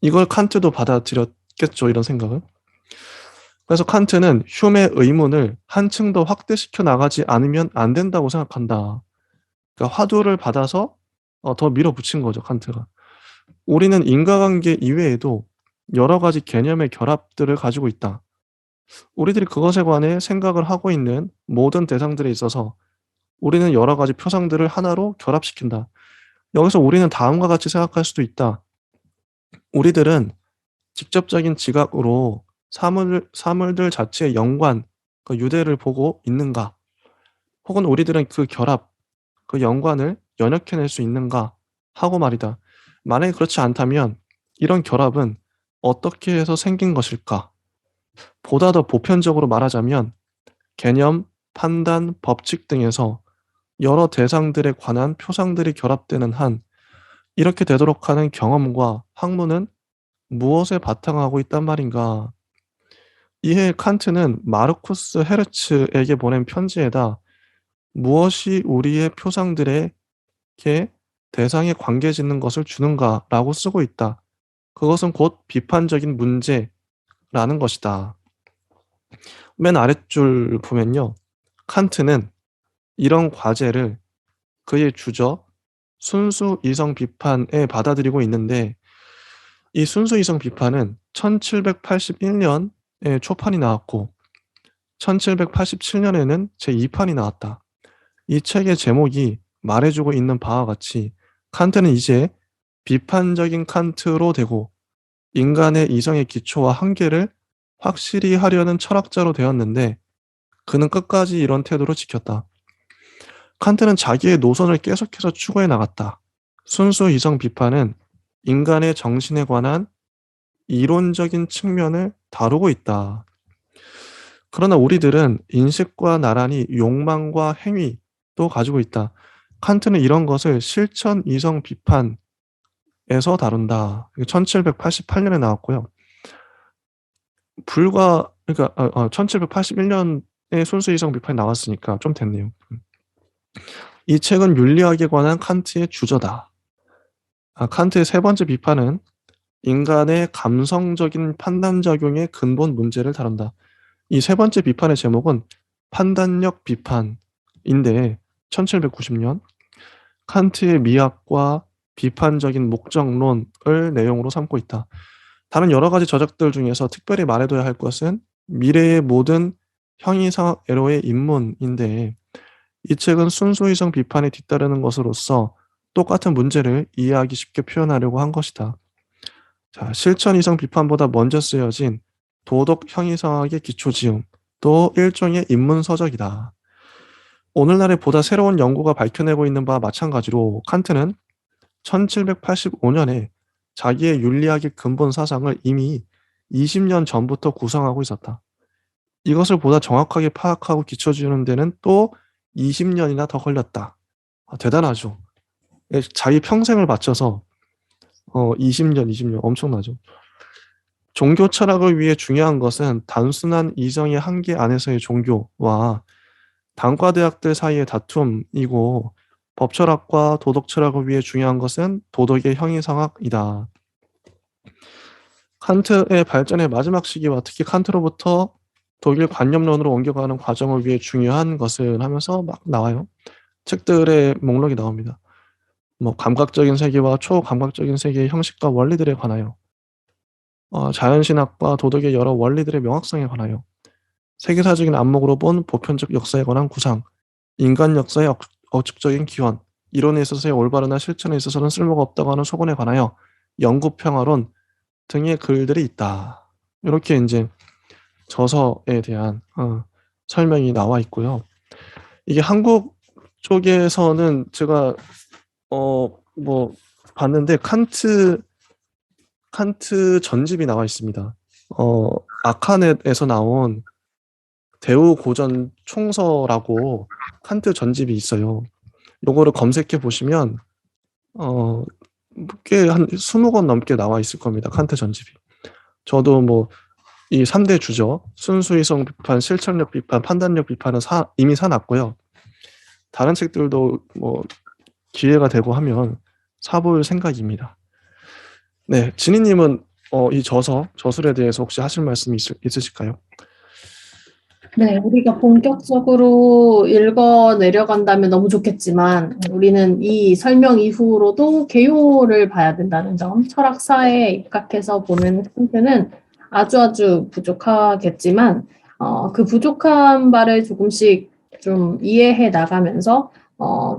이걸 칸트도 받아들였겠죠, 이런 생각을. 그래서 칸트는 휴메의 의문을 한층 더 확대시켜 나가지 않으면 안 된다고 생각한다. 그러니까 화두를 받아서 더 밀어붙인 거죠, 칸트가. 우리는 인과관계 이외에도 여러 가지 개념의 결합들을 가지고 있다. 우리들이 그것에 관해 생각을 하고 있는 모든 대상들에 있어서 우리는 여러 가지 표상들을 하나로 결합시킨다. 여기서 우리는 다음과 같이 생각할 수도 있다. 우리들은 직접적인 지각으로 사물들 자체의 연관, 그 유대를 보고 있는가? 혹은 우리들은 그 결합, 그 연관을 연역해낼 수 있는가? 하고 말이다. 만약에 그렇지 않다면 이런 결합은 어떻게 해서 생긴 것일까? 보다 더 보편적으로 말하자면 개념, 판단, 법칙 등에서 여러 대상들에 관한 표상들이 결합되는 한 이렇게 되도록 하는 경험과 학문은 무엇에 바탕하고 있단 말인가? 이에 칸트는 마르쿠스 헤르츠에게 보낸 편지에다 무엇이 우리의 표상들에게 대상에 관계 짓는 것을 주는가라고 쓰고 있다. 그것은 곧 비판적인 문제라는 것이다. 맨 아랫줄 보면요. 칸트는 이런 과제를 그의 주저 순수 이성 비판에 받아들이고 있는데 이 순수 이성 비판은 1781년에 초판이 나왔고 1787년에는 제2판이 나왔다. 이 책의 제목이 말해주고 있는 바와 같이 칸트는 이제 비판적인 칸트로 되고 인간의 이성의 기초와 한계를 확실히 하려는 철학자로 되었는데 그는 끝까지 이런 태도를 지켰다. 칸트는 자기의 노선을 계속해서 추구해 나갔다. 순수 이성 비판은 인간의 정신에 관한 이론적인 측면을 다루고 있다. 그러나 우리들은 인식과 나란히 욕망과 행위도 가지고 있다. 칸트는 이런 것을 실천 이성 비판에서 다룬다. 1788년에 나왔고요. 그러니까 1781년에 순수 이성 비판이 나왔으니까 좀 됐네요. 이 책은 윤리학에 관한 칸트의 주저다. 칸트의 세 번째 비판은 인간의 감성적인 판단작용의 근본 문제를 다룬다. 이 세 번째 비판의 제목은 판단력 비판인데 1790년 칸트의 미학과 비판적인 목적론을 내용으로 삼고 있다. 다른 여러 가지 저작들 중에서 특별히 말해둬야 할 것은 미래의 모든 형이상학 에로의 입문인데 이 책은 순수이성 비판에 뒤따르는 것으로서 똑같은 문제를 이해하기 쉽게 표현하려고 한 것이다. 자, 실천 이성 비판보다 먼저 쓰여진 도덕 형이상학의 기초 지음, 또 일종의 입문서적이다. 오늘날의 보다 새로운 연구가 밝혀내고 있는 바와 마찬가지로 칸트는 1785년에 자기의 윤리학의 근본 사상을 이미 20년 전부터 구성하고 있었다. 이것을 보다 정확하게 파악하고 기초지는 데는 또 20년이나 더 걸렸다. 대단하죠. 자기 평생을 바쳐서 20년 엄청나죠. 종교 철학을 위해 중요한 것은 단순한 이성의 한계 안에서의 종교와 단과대학들 사이의 다툼이고 법철학과 도덕철학을 위해 중요한 것은 도덕의 형이상학이다. 칸트의 발전의 마지막 시기와 특히 칸트로부터 독일 관념론으로 옮겨가는 과정을 위해 중요한 것은 하면서 막 나와요. 책들의 목록이 나옵니다. 뭐 감각적인 세계와 초감각적인 세계의 형식과 원리들에 관하여, 자연신학과 도덕의 여러 원리들의 명확성에 관하여, 세계사적인 안목으로 본 보편적 역사에 관한 구상, 인간 역사의 억측적인 기원, 이론에 있어서의 올바르나 실천에 있어서는 쓸모가 없다고 하는 소견에 관하여 영구평화론 등의 글들이 있다. 이렇게 이제 저서에 대한 설명이 나와 있고요. 이게 한국 쪽에서는 제가 뭐 봤는데 칸트 전집이 나와 있습니다. 아카넷에서 나온 대우고전 총서라고 칸트 전집이 있어요. 요거를 검색해 보시면 꽤 한 20권 넘게 나와 있을 겁니다. 칸트 전집이. 저도 뭐 이 3대 주죠. 순수이성 비판, 실천력 비판, 판단력 비판은 이미 사놨고요. 다른 책들도 뭐 기회가 되고 하면 사볼 생각입니다. 네, 진희님은 이 저술에 대해서 혹시 하실 말씀이 있으실까요? 네, 우리가 본격적으로 읽어 내려간다면 너무 좋겠지만 우리는 이 설명 이후로도 개요를 봐야 된다는 점, 철학사에 입각해서 보는 칸트는 아주 부족하겠지만 그 부족한 바를 조금씩 좀 이해해 나가면서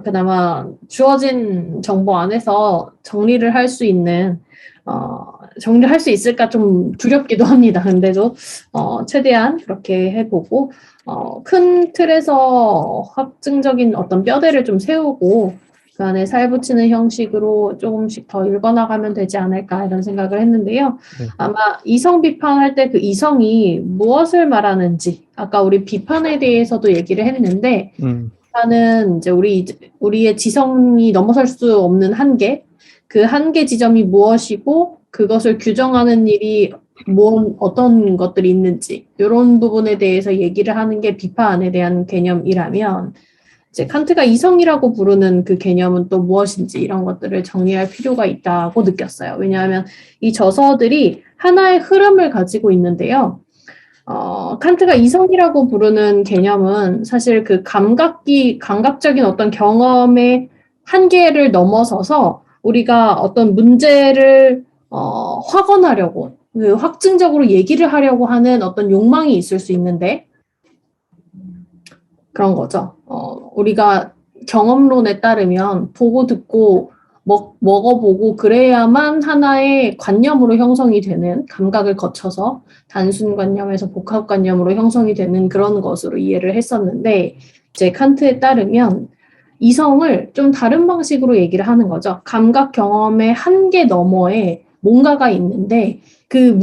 그나마 주어진 정보 안에서 정리를 할 수 있는 정리할 수 있을까 좀 두렵기도 합니다. 근데도 최대한 그렇게 해보고 큰 틀에서 확증적인 어떤 뼈대를 좀 세우고 그 안에 살붙이는 형식으로 조금씩 더 읽어나가면 되지 않을까 이런 생각을 했는데요. 네. 아마 이성 비판할 때 그 이성이 무엇을 말하는지 아까 우리 비판에 대해서도 얘기를 했는데 비판은 이제 우리의 지성이 넘어설 수 없는 한계, 그 한계 지점이 무엇이고 그것을 규정하는 일이 어떤 것들이 있는지 이런 부분에 대해서 얘기를 하는 게 비판에 대한 개념이라면 이제 칸트가 이성이라고 부르는 그 개념은 또 무엇인지 이런 것들을 정리할 필요가 있다고 느꼈어요. 왜냐하면 이 저서들이 하나의 흐름을 가지고 있는데요. 칸트가 이성이라고 부르는 개념은 사실 그 감각적인 어떤 경험의 한계를 넘어서서 우리가 어떤 문제를 확언하려고 확증적으로 얘기를 하려고 하는 어떤 욕망이 있을 수 있는데 그런 거죠. 우리가 경험론에 따르면 보고 듣고 먹어보고 그래야만 하나의 관념으로 형성이 되는 감각을 거쳐서 단순 관념에서 복합 관념으로 형성이 되는 그런 것으로 이해를 했었는데 이제 칸트에 따르면 이성을 좀 다른 방식으로 얘기를 하는 거죠. 감각 경험의 한계 너머에 뭔가가 있는데 그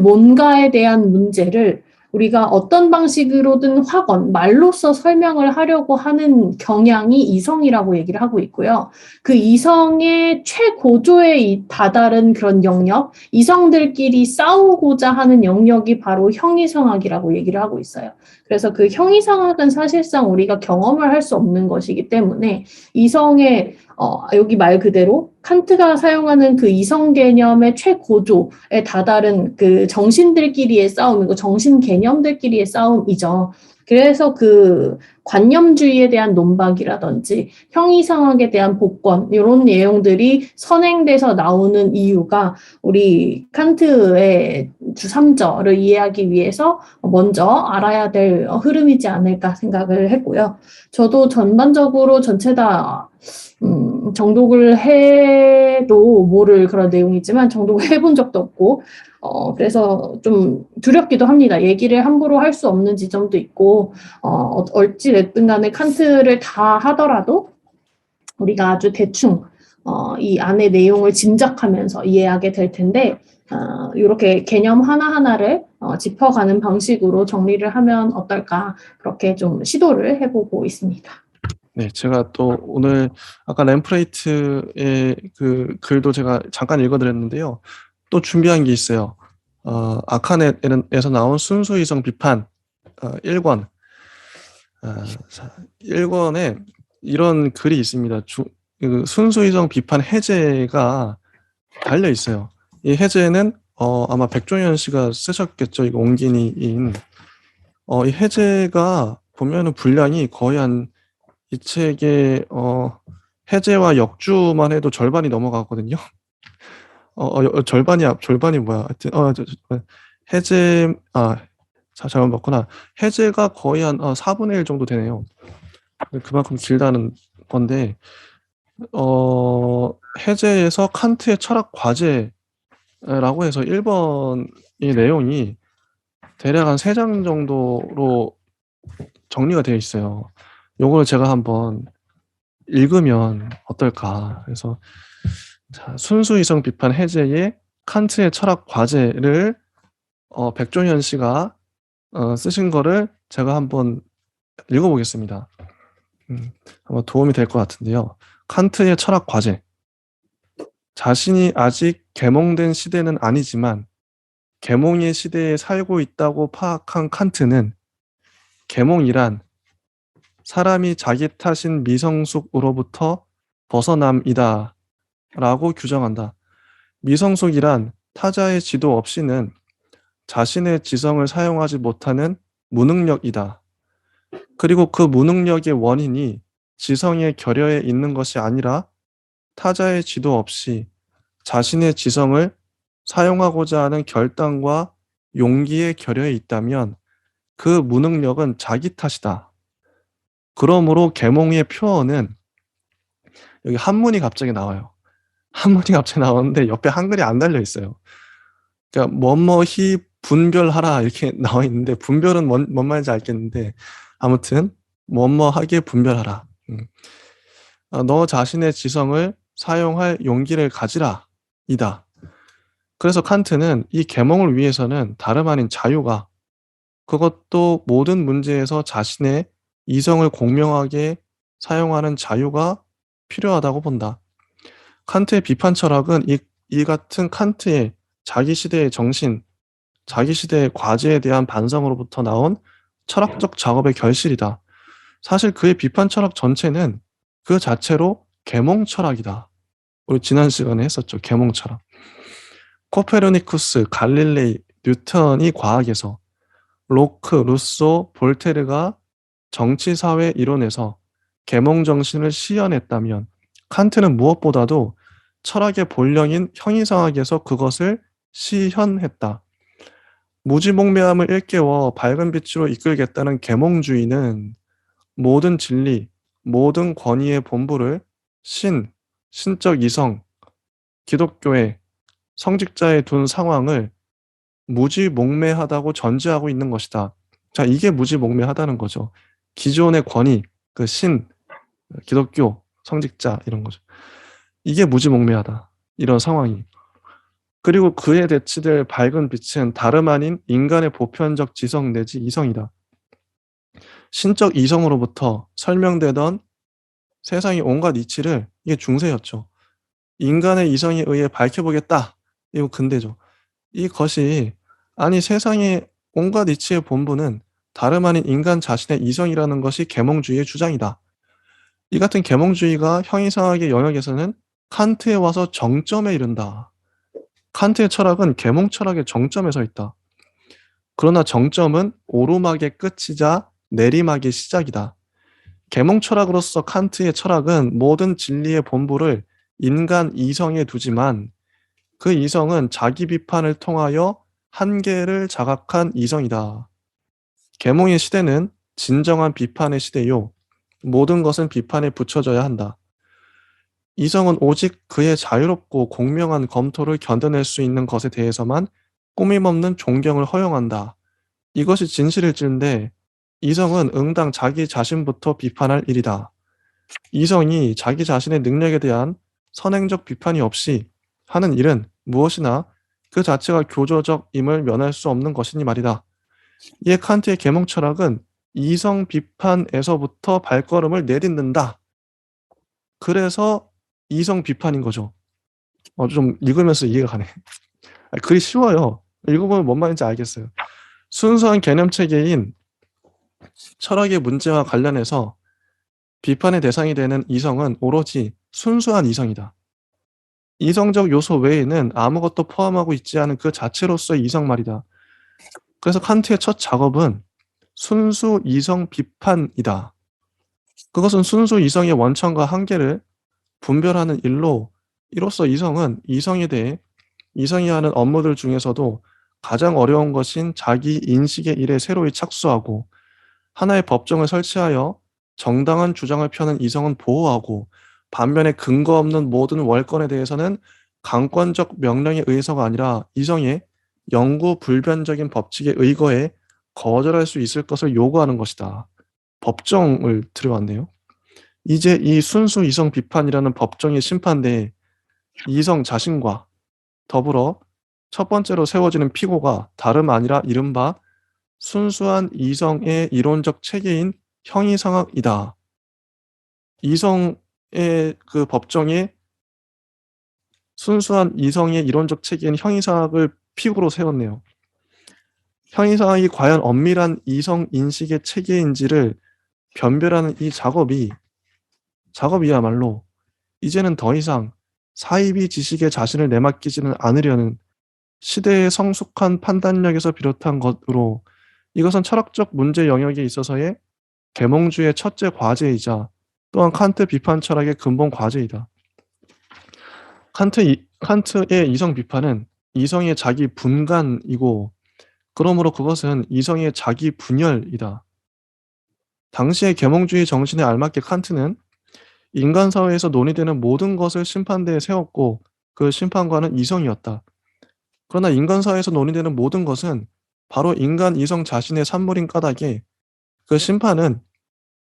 뭔가에 대한 문제를 우리가 어떤 방식으로든 말로써 설명을 하려고 하는 경향이 이성이라고 얘기를 하고 있고요. 그 이성의 최고조에 다다른 그런 영역, 이성들끼리 싸우고자 하는 영역이 바로 형이상학이라고 얘기를 하고 있어요. 그래서 그 형이상학은 사실상 우리가 경험을 할 수 없는 것이기 때문에 이성의 여기 말 그대로 칸트가 사용하는 그 이성 개념의 최고조에 다다른 그 정신들끼리의 싸움이고 정신 개념들끼리의 싸움이죠. 그래서 그 관념주의에 대한 논박이라든지 형이상학에 대한 복권 이런 내용들이 선행돼서 나오는 이유가 우리 칸트의 주3저를 이해하기 위해서 먼저 알아야 될 흐름이지 않을까 생각을 했고요. 저도 전반적으로 전체 다 정독을 해도 모를 그런 내용이지만 정독을 해본 적도 없고 그래서 좀 두렵기도 합니다. 얘기를 함부로 할 수 없는 지점도 있고 어찌 됐든 간에 칸트를 다 하더라도 우리가 아주 대충 이 안의 내용을 짐작하면서 이해하게 될 텐데 이렇게 개념 하나하나를 짚어가는 방식으로 정리를 하면 어떨까 그렇게 좀 시도를 해보고 있습니다. 네, 제가 또 오늘 아까 램프레이트의 그 글도 제가 잠깐 읽어드렸는데요. 또 준비한 게 있어요. 아카넷에서 나온 순수이성 비판 1권. 1권에 이런 글이 있습니다. 그 순수이성 비판 해제가 달려 있어요. 이 해제는 아마 백종현 씨가 쓰셨겠죠. 이거 옹기니인. 이 해제가 보면은 분량이 거의 이 책의 해제와 역주만 해도 절반이 넘어가거든요. 절반이 뭐야? 하여튼 해제 잘못 봤구나. 해제가 거의 한 4분의 1 정도 되네요. 그만큼 길다는 건데 해제에서 칸트의 철학 과제라고 해서 1번의 내용이 대략 한 3장 정도로 정리가 되어 있어요. 요걸 제가 한번 읽으면 어떨까. 그래서 순수이성 비판 해제의 칸트의 철학 과제를 백종현 씨가 쓰신 거를 제가 한번 읽어보겠습니다. 아마 도움이 될 것 같은데요. 칸트의 철학 과제. 자신이 아직 계몽된 시대는 아니지만 계몽의 시대에 살고 있다고 파악한 칸트는 계몽이란 사람이 자기 탓인 미성숙으로부터 벗어남이다 라고 규정한다. 미성숙이란 타자의 지도 없이는 자신의 지성을 사용하지 못하는 무능력이다. 그리고 그 무능력의 원인이 지성의 결여에 있는 것이 아니라 타자의 지도 없이 자신의 지성을 사용하고자 하는 결단과 용기의 결여에 있다면 그 무능력은 자기 탓이다. 그러므로 계몽의 표어는 여기 한문이 갑자기 나와요. 한문이 갑자기 나오는데 옆에 한글이 안 달려 있어요. 그러니까 뭐뭐히 분별하라 이렇게 나와 있는데 분별은 뭔 말인지 알겠는데 아무튼 뭐뭐하게 분별하라. 너 자신의 지성을 사용할 용기를 가지라 이다. 그래서 칸트는 이 계몽을 위해서는 다름 아닌 자유가 그것도 모든 문제에서 자신의 이성을 공명하게 사용하는 자유가 필요하다고 본다. 칸트의 비판 철학은 이 같은 칸트의 자기 시대의 정신, 자기 시대의 과제에 대한 반성으로부터 나온 철학적 작업의 결실이다. 사실 그의 비판 철학 전체는 그 자체로 계몽 철학이다. 우리 지난 시간에 했었죠. 계몽 철학. 코페르니쿠스, 갈릴레이, 뉴턴이 과학에서, 로크, 루소, 볼테르가 정치 사회 이론에서 계몽 정신을 시연했다면 칸트는 무엇보다도 철학의 본령인 형이상학에서 그것을 시현했다. 무지몽매함을 일깨워 밝은 빛으로 이끌겠다는 계몽주의는 모든 진리, 모든 권위의 본부를 신적 이성, 기독교의 성직자에 둔 상황을 무지몽매하다고 전제하고 있는 것이다. 자, 이게 무지몽매하다는 거죠. 기존의 권위, 그 기독교, 성직자 이런 거죠. 이게 무지몽매하다. 이런 상황이. 그리고 그에 대치될 밝은 빛은 다름 아닌 인간의 보편적 지성 내지 이성이다. 신적 이성으로부터 설명되던 세상의 온갖 이치를 이게 중세였죠. 인간의 이성에 의해 밝혀보겠다. 이거 근대죠. 이것이 아니 세상의 온갖 이치의 본부는 다름 아닌 인간 자신의 이성이라는 것이 계몽주의의 주장이다. 이 같은 계몽주의가 형이상학의 영역에서는 칸트에 와서 정점에 이른다. 칸트의 철학은 계몽 철학의 정점에 서 있다. 그러나 정점은 오르막의 끝이자 내리막의 시작이다. 계몽 철학으로서 칸트의 철학은 모든 진리의 본부를 인간 이성에 두지만 그 이성은 자기 비판을 통하여 한계를 자각한 이성이다. 계몽의 시대는 진정한 비판의 시대요. 모든 것은 비판에 붙여져야 한다. 이성은 오직 그의 자유롭고 공명한 검토를 견뎌낼 수 있는 것에 대해서만 꾸밈없는 존경을 허용한다. 이것이 진실일진데 이성은 응당 자기 자신부터 비판할 일이다. 이성이 자기 자신의 능력에 대한 선행적 비판이 없이 하는 일은 무엇이나 그 자체가 교조적임을 면할 수 없는 것이니 말이다. 이에 칸트의 계몽 철학은 이성 비판에서부터 발걸음을 내딛는다. 그래서 이성 비판인 거죠. 좀 읽으면서 이해가 가네. 글이 쉬워요. 읽어보면 뭔 말인지 알겠어요. 순수한 개념 체계인 철학의 문제와 관련해서 비판의 대상이 되는 이성은 오로지 순수한 이성이다. 이성적 요소 외에는 아무것도 포함하고 있지 않은 그 자체로서의 이성 말이다. 그래서 칸트의 첫 작업은 순수 이성 비판이다. 그것은 순수 이성의 원천과 한계를 분별하는 일로 이로써 이성은 이성에 대해 이성이 하는 업무들 중에서도 가장 어려운 것인 자기 인식의 일에 새로이 착수하고 하나의 법정을 설치하여 정당한 주장을 펴는 이성은 보호하고 반면에 근거 없는 모든 월권에 대해서는 강권적 명령에 의해서가 아니라 이성의 영구 불변적인 법칙에 의거해 거절할 수 있을 것을 요구하는 것이다. 법정을 들여왔네요. 이제 이 순수 이성 비판이라는 법정의 심판대에 이성 자신과 더불어 첫 번째로 세워지는 피고가 다름 아니라 이른바 순수한 이성의 이론적 체계인 형이상학이다. 이성의 그 법정에 순수한 이성의 이론적 체계인 형이상학을 피고로 세웠네요. 형이상학이 과연 엄밀한 이성 인식의 체계인지를 변별하는 이 작업이야말로 이제는 더 이상 사이비 지식에 자신을 내맡기지는 않으려는 시대의 성숙한 판단력에서 비롯한 것으로 이것은 철학적 문제 영역에 있어서의 계몽주의 첫째 과제이자 또한 칸트 비판 철학의 근본 과제이다. 칸트의 이성 비판은 이성의 자기 분간이고 그러므로 그것은 이성의 자기 분열이다. 당시의 계몽주의 정신에 알맞게 칸트는 인간 사회에서 논의되는 모든 것을 심판대에 세웠고 그 심판관은 이성이었다. 그러나 인간 사회에서 논의되는 모든 것은 바로 인간 이성 자신의 산물인 까닭에 그 심판은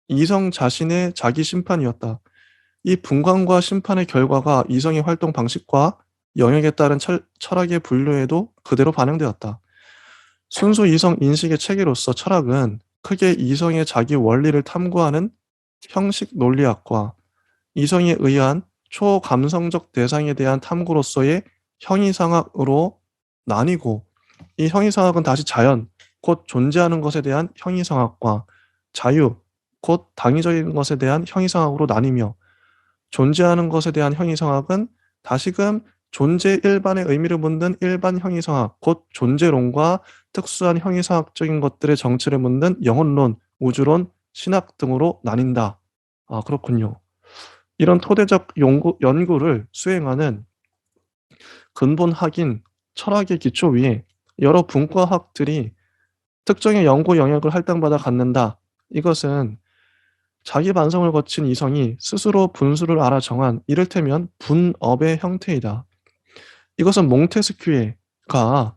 이성 자신의 자기 심판이었다. 이 분간과 심판의 결과가 이성의 활동 방식과 영역에 따른 철학의 분류에도 그대로 반영되었다. 순수 이성 인식의 체계로서 철학은 크게 이성의 자기 원리를 탐구하는 형식 논리학과 이성에 의한 초감성적 대상에 대한 탐구로서의 형이상학으로 나뉘고 이 형이상학은 다시 자연, 곧 존재하는 것에 대한 형이상학과 자유, 곧 당위적인 것에 대한 형이상학으로 나뉘며 존재하는 것에 대한 형이상학은 다시금 존재 일반의 의미를 묻는 일반 형이상학, 곧 존재론과 특수한 형이상학적인 것들의 정체를 묻는 영혼론, 우주론, 신학 등으로 나뉜다. 그렇군요. 이런 토대적 연구를 수행하는 근본학인 철학의 기초 위에 여러 분과학들이 특정의 연구 영역을 할당받아 갖는다. 이것은 자기 반성을 거친 이성이 스스로 분수를 알아 정한 이를테면 분업의 형태이다. 이것은 몽테스큐에가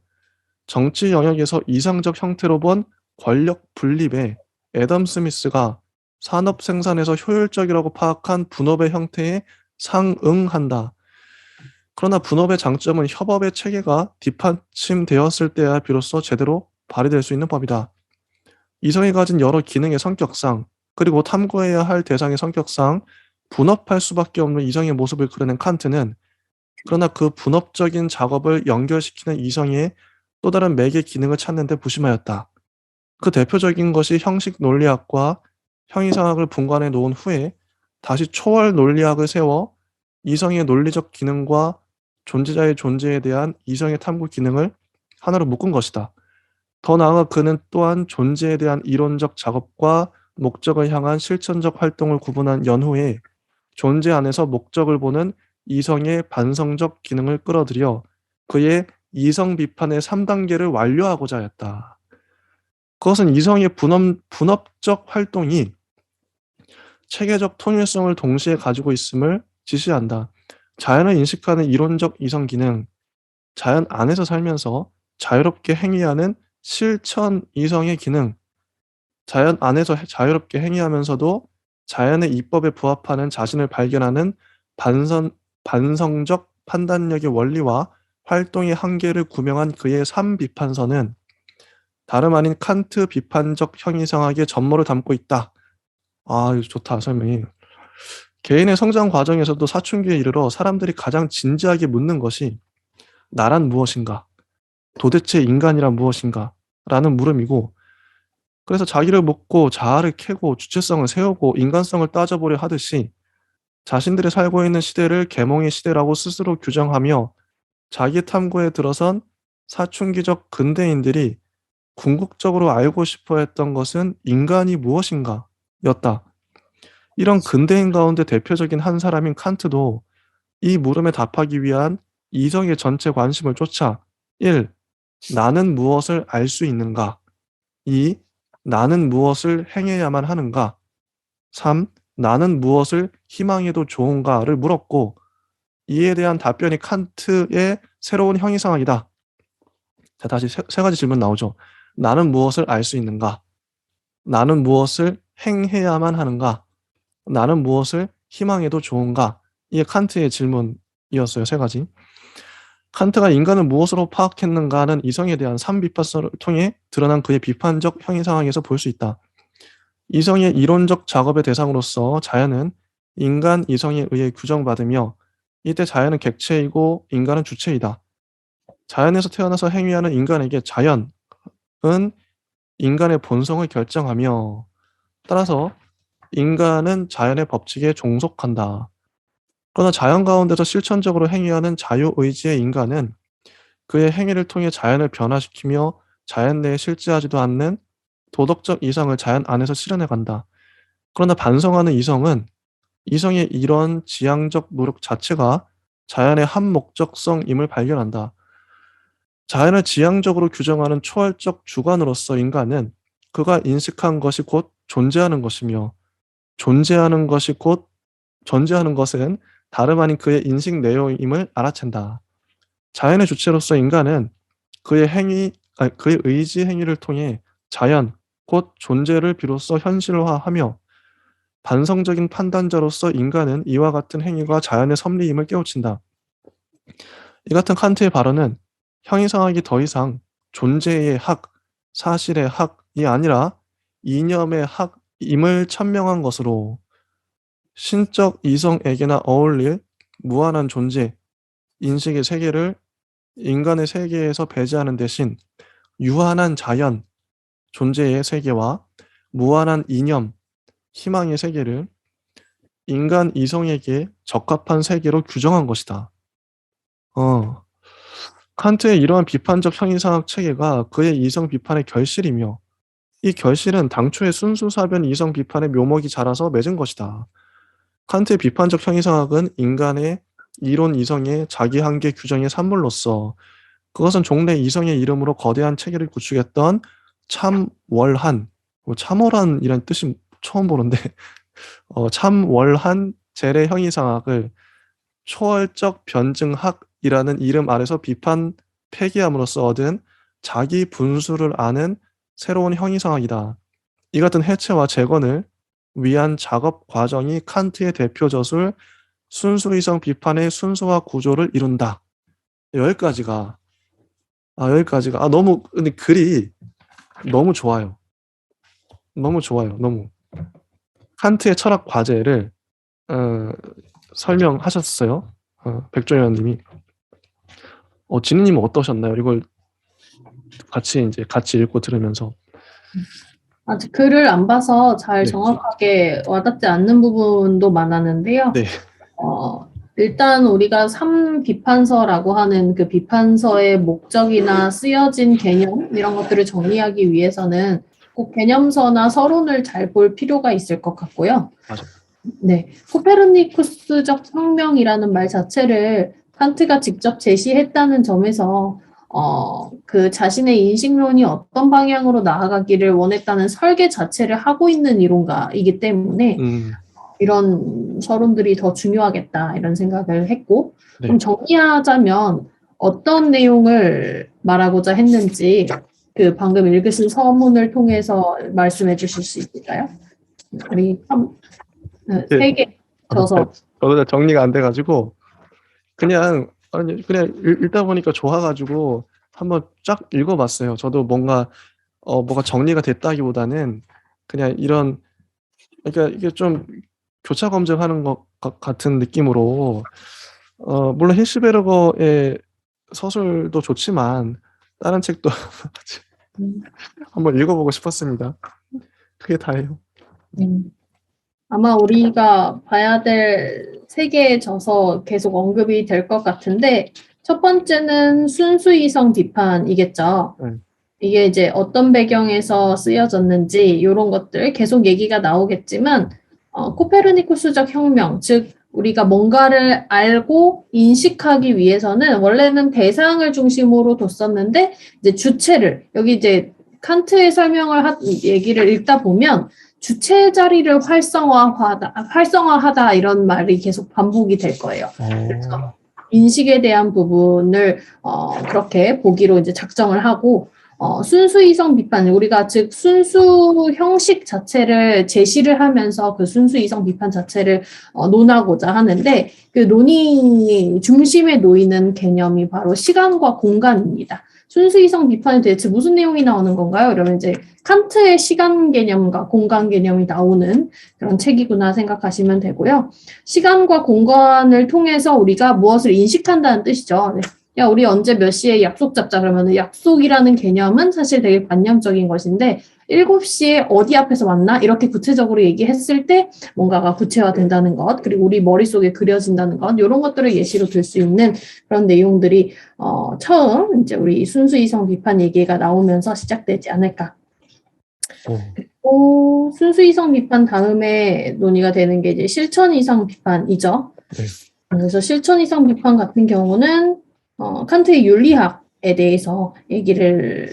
정치 영역에서 이상적 형태로 본 권력 분립에 애덤 스미스가 산업 생산에서 효율적이라고 파악한 분업의 형태에 상응한다. 그러나 분업의 장점은 협업의 체계가 뒷받침되었을 때야 비로소 제대로 발휘될 수 있는 법이다. 이성이 가진 여러 기능의 성격상 그리고 탐구해야 할 대상의 성격상 분업할 수밖에 없는 이성의 모습을 그려낸 칸트는 그러나 그 분업적인 작업을 연결시키는 이성의 또 다른 매개 기능을 찾는 데 부심하였다. 그 대표적인 것이 형식 논리학과 형이상학을 분간해 놓은 후에 다시 초월 논리학을 세워 이성의 논리적 기능과 존재자의 존재에 대한 이성의 탐구 기능을 하나로 묶은 것이다. 더 나아가 그는 또한 존재에 대한 이론적 작업과 목적을 향한 실천적 활동을 구분한 연후에 존재 안에서 목적을 보는 이성의 반성적 기능을 끌어들여 그의 이성 비판의 3단계를 완료하고자 했다. 그것은 이성의 분업적 활동이 체계적 통일성을 동시에 가지고 있음을 지시한다. 자연을 인식하는 이론적 이성 기능, 자연 안에서 살면서 자유롭게 행위하는 실천 이성의 기능, 자연 안에서 자유롭게 행위하면서도 자연의 이법에 부합하는 자신을 발견하는 반성적 판단력의 원리와 활동의 한계를 구명한 그의 삶비판서는 다름 아닌 칸트 비판적 형이상학의 전모를 담고 있다. 아, 이거 좋다, 설명이. 개인의 성장 과정에서도 사춘기에 이르러 사람들이 가장 진지하게 묻는 것이 나란 무엇인가? 도대체 인간이란 무엇인가? 라는 물음이고, 그래서 자기를 묻고 자아를 캐고 주체성을 세우고 인간성을 따져보려 하듯이 자신들이 살고 있는 시대를 계몽의 시대라고 스스로 규정하며 자기 탐구에 들어선 사춘기적 근대인들이 궁극적으로 알고 싶어 했던 것은 인간이 무엇인가 였다. 이런 근대인 가운데 대표적인 한 사람인 칸트도 이 물음에 답하기 위한 이성의 전체 관심을 쫓아 1. 나는 무엇을 알 수 있는가? 2. 나는 무엇을 행해야만 하는가? 3. 나는 무엇을 희망해도 좋은가를 물었고 이에 대한 답변이 칸트의 새로운 형이상학이다. 자, 다시 세 가지 질문 나오죠. 나는 무엇을 알 수 있는가? 나는 무엇을 행해야만 하는가? 나는 무엇을 희망해도 좋은가? 이게 칸트의 질문이었어요. 세 가지. 칸트가 인간을 무엇으로 파악했는가는 이성에 대한 삶비판서를 통해 드러난 그의 비판적 형이상학에서 볼 수 있다. 이성의 이론적 작업의 대상으로서 자연은 인간 이성에 의해 규정받으며 이때 자연은 객체이고 인간은 주체이다. 자연에서 태어나서 행위하는 인간에게 자연은 인간의 본성을 결정하며 따라서 인간은 자연의 법칙에 종속한다. 그러나 자연 가운데서 실천적으로 행위하는 자유의지의 인간은 그의 행위를 통해 자연을 변화시키며 자연 내에 실제하지도 않는 도덕적 이상을 자연 안에서 실현해 간다. 그러나 반성하는 이성은 이성의 이런 지향적 노력 자체가 자연의 한 목적성임을 발견한다. 자연을 지향적으로 규정하는 초월적 주관으로서 인간은 그가 인식한 것이 곧 존재하는 것이며 존재하는 것이 곧 존재하는 것은 다름 아닌 그의 인식 내용임을 알아챈다. 자연의 주체로서 인간은 그의 의지 행위를 통해 자연, 곧 존재를 비로소 현실화하며 반성적인 판단자로서 인간은 이와 같은 행위가 자연의 섭리임을 깨우친다. 이 같은 칸트의 발언은 형이상학이 더 이상 존재의 학, 사실의 학이 아니라 이념의 학임을 천명한 것으로 신적 이성에게나 어울릴 무한한 존재, 인식의 세계를 인간의 세계에서 배제하는 대신 유한한 자연, 존재의 세계와 무한한 이념, 희망의 세계를 인간 이성에게 적합한 세계로 규정한 것이다. 칸트의 이러한 비판적 형이상학 체계가 그의 이성 비판의 결실이며 이 결실은 당초의 순수사변 이성 비판의 묘목이 자라서 맺은 것이다. 칸트의 비판적 형이상학은 인간의 이론 이성의 자기 한계 규정의 산물로서 그것은 종래 이성의 이름으로 거대한 체계를 구축했던 참월한, 참월한이라는 뜻이 처음 보는데 참월한 재래 형이상학을 초월적 변증학이라는 이름 아래서 폐기함으로써 얻은 자기 분수를 아는 새로운 형이상학이다. 이 같은 해체와 재건을 위한 작업 과정이 칸트의 대표 저술 순수이성 비판의 순수화 구조를 이룬다. 여기까지가 너무 근데 글이 너무 좋아요. 너무 좋아요. 너무 칸트의 철학 과제를 설명하셨어요. 백종현님이. 진희님은 어떠셨나요? 이걸 같이 읽고 들으면서. 아직 글을 안 봐서 잘 네. 정확하게 와닿지 않는 부분도 많았는데요. 네. 일단 우리가 삼비판서라고 하는 그 비판서의 목적이나 쓰여진 개념 이런 것들을 정리하기 위해서는 꼭 개념서나 서론을 잘 볼 필요가 있을 것 같고요. 맞아요. 네, 코페르니쿠스적 혁명이라는 말 자체를 칸트가 직접 제시했다는 점에서 그 자신의 인식론이 어떤 방향으로 나아가기를 원했다는 설계 자체를 하고 있는 이론가이기 때문에 이런 서론들이 더 중요하겠다 이런 생각을 했고, 네. 좀 정리하자면 어떤 내용을 말하고자 했는지 그 방금 읽으신 서문을 통해서 말씀해 주실 수 있을까요? 우리 세 개 저서 저도 잘 정리가 안 돼가지고 그냥 읽다 보니까 좋아가지고 한번 쫙 읽어봤어요. 저도 뭐가 정리가 됐다기보다는 그냥 그러니까 이게 좀 교차 검증하는 것 같은 느낌으로 물론 히르시베르거의 서술도 좋지만 다른 책도 한번 읽어보고 싶었습니다. 그게 다예요. 아마 우리가 봐야 될 세 개의 저서 계속 언급이 될 것 같은데, 첫 번째는 순수이성 비판이겠죠. 이게 이제 어떤 배경에서 쓰여졌는지 이런 것들 계속 얘기가 나오겠지만, 코페르니쿠스적 혁명, 즉 우리가 뭔가를 알고 인식하기 위해서는 원래는 대상을 중심으로 뒀었는데 이제 주체를, 여기 이제 칸트의 얘기를 읽다 보면 주체 자리를 활성화하다 이런 말이 계속 반복이 될 거예요. 그래서 인식에 대한 부분을 그렇게 보기로 이제 작정을 하고, 순수 이성 비판, 우리가 즉 순수 형식 자체를 제시를 하면서 그 순수 이성 비판 자체를 논하고자 하는데, 그 논의 중심에 놓이는 개념이 바로 시간과 공간입니다. 순수 이성 비판에 대체 무슨 내용이 나오는 건가요? 이러면 이제 칸트의 시간 개념과 공간 개념이 나오는 그런 책이구나 생각하시면 되고요. 시간과 공간을 통해서 우리가 무엇을 인식한다는 뜻이죠. 야, 우리 언제 몇 시에 약속 잡자 그러면 약속이라는 개념은 사실 되게 관념적인 것인데 7시에 어디 앞에서 만나? 이렇게 구체적으로 얘기했을 때 뭔가가 구체화된다는 것, 그리고 우리 머릿속에 그려진다는 것, 이런 것들을 예시로 들 수 있는 그런 내용들이 처음 이제 우리 순수 이성 비판 얘기가 나오면서 시작되지 않을까. 그리고 순수 이성 비판 다음에 논의가 되는 게 이제 실천 이성 비판이죠. 네. 그래서 실천 이성 비판 같은 경우는 칸트의 윤리학에 대해서 얘기를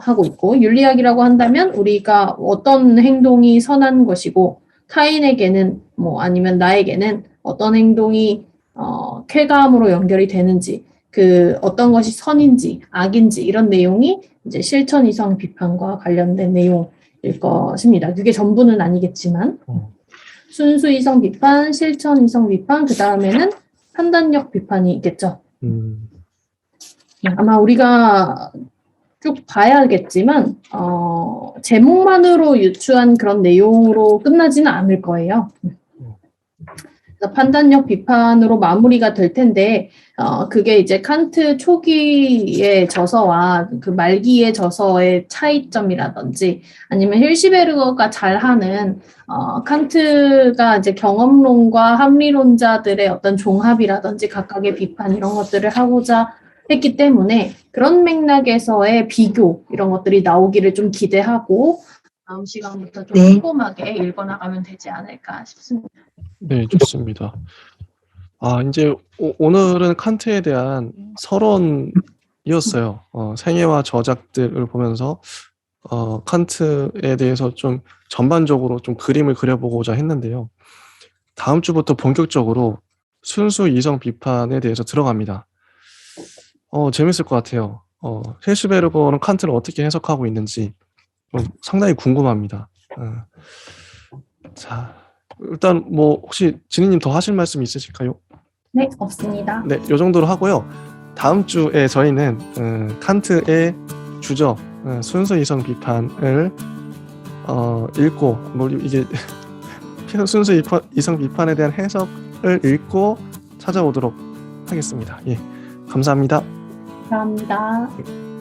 하고 있고, 윤리학이라고 한다면 우리가 어떤 행동이 선한 것이고 타인에게는 아니면 나에게는 어떤 행동이 쾌감으로 연결이 되는지, 그 어떤 것이 선인지 악인지 이런 내용이 이제 실천 이성 비판과 관련된 내용일 것입니다. 그게 전부는 아니겠지만 순수 이성 비판, 실천 이성 비판, 그 다음에는 판단력 비판이 있겠죠. 아마 우리가 쭉 봐야겠지만 제목만으로 유추한 그런 내용으로 끝나지는 않을 거예요. 그래서 판단력 비판으로 마무리가 될 텐데 그게 이제 칸트 초기의 저서와 그 말기의 저서의 차이점이라든지 아니면 힐시베르거가 잘하는 칸트가 이제 경험론과 합리론자들의 어떤 종합이라든지 각각의 비판 이런 것들을 하고자 했기 때문에 그런 맥락에서의 비교 이런 것들이 나오기를 좀 기대하고 다음 시간부터 좀 꼼꼼하게 읽어나가면 되지 않을까 싶습니다. 네, 좋습니다. 이제 오늘은 칸트에 대한 서론이었어요. 생애와 저작들을 보면서 칸트에 대해서 좀 전반적으로 좀 그림을 그려보고자 했는데요. 다음 주부터 본격적으로 순수 이성 비판에 대해서 들어갑니다. 재밌을 것 같아요. 힐시베르거는 칸트를 어떻게 해석하고 있는지 상당히 궁금합니다. 자, 일단 혹시 진희님 더 하실 말씀 있으실까요? 네, 없습니다. 네, 요 정도로 하고요. 다음 주에 저희는 칸트의 주저 순수 이성 비판을 읽고 이게 순수 이성 비판에 대한 해석을 읽고 찾아오도록 하겠습니다. 예, 감사합니다. 감사합니다.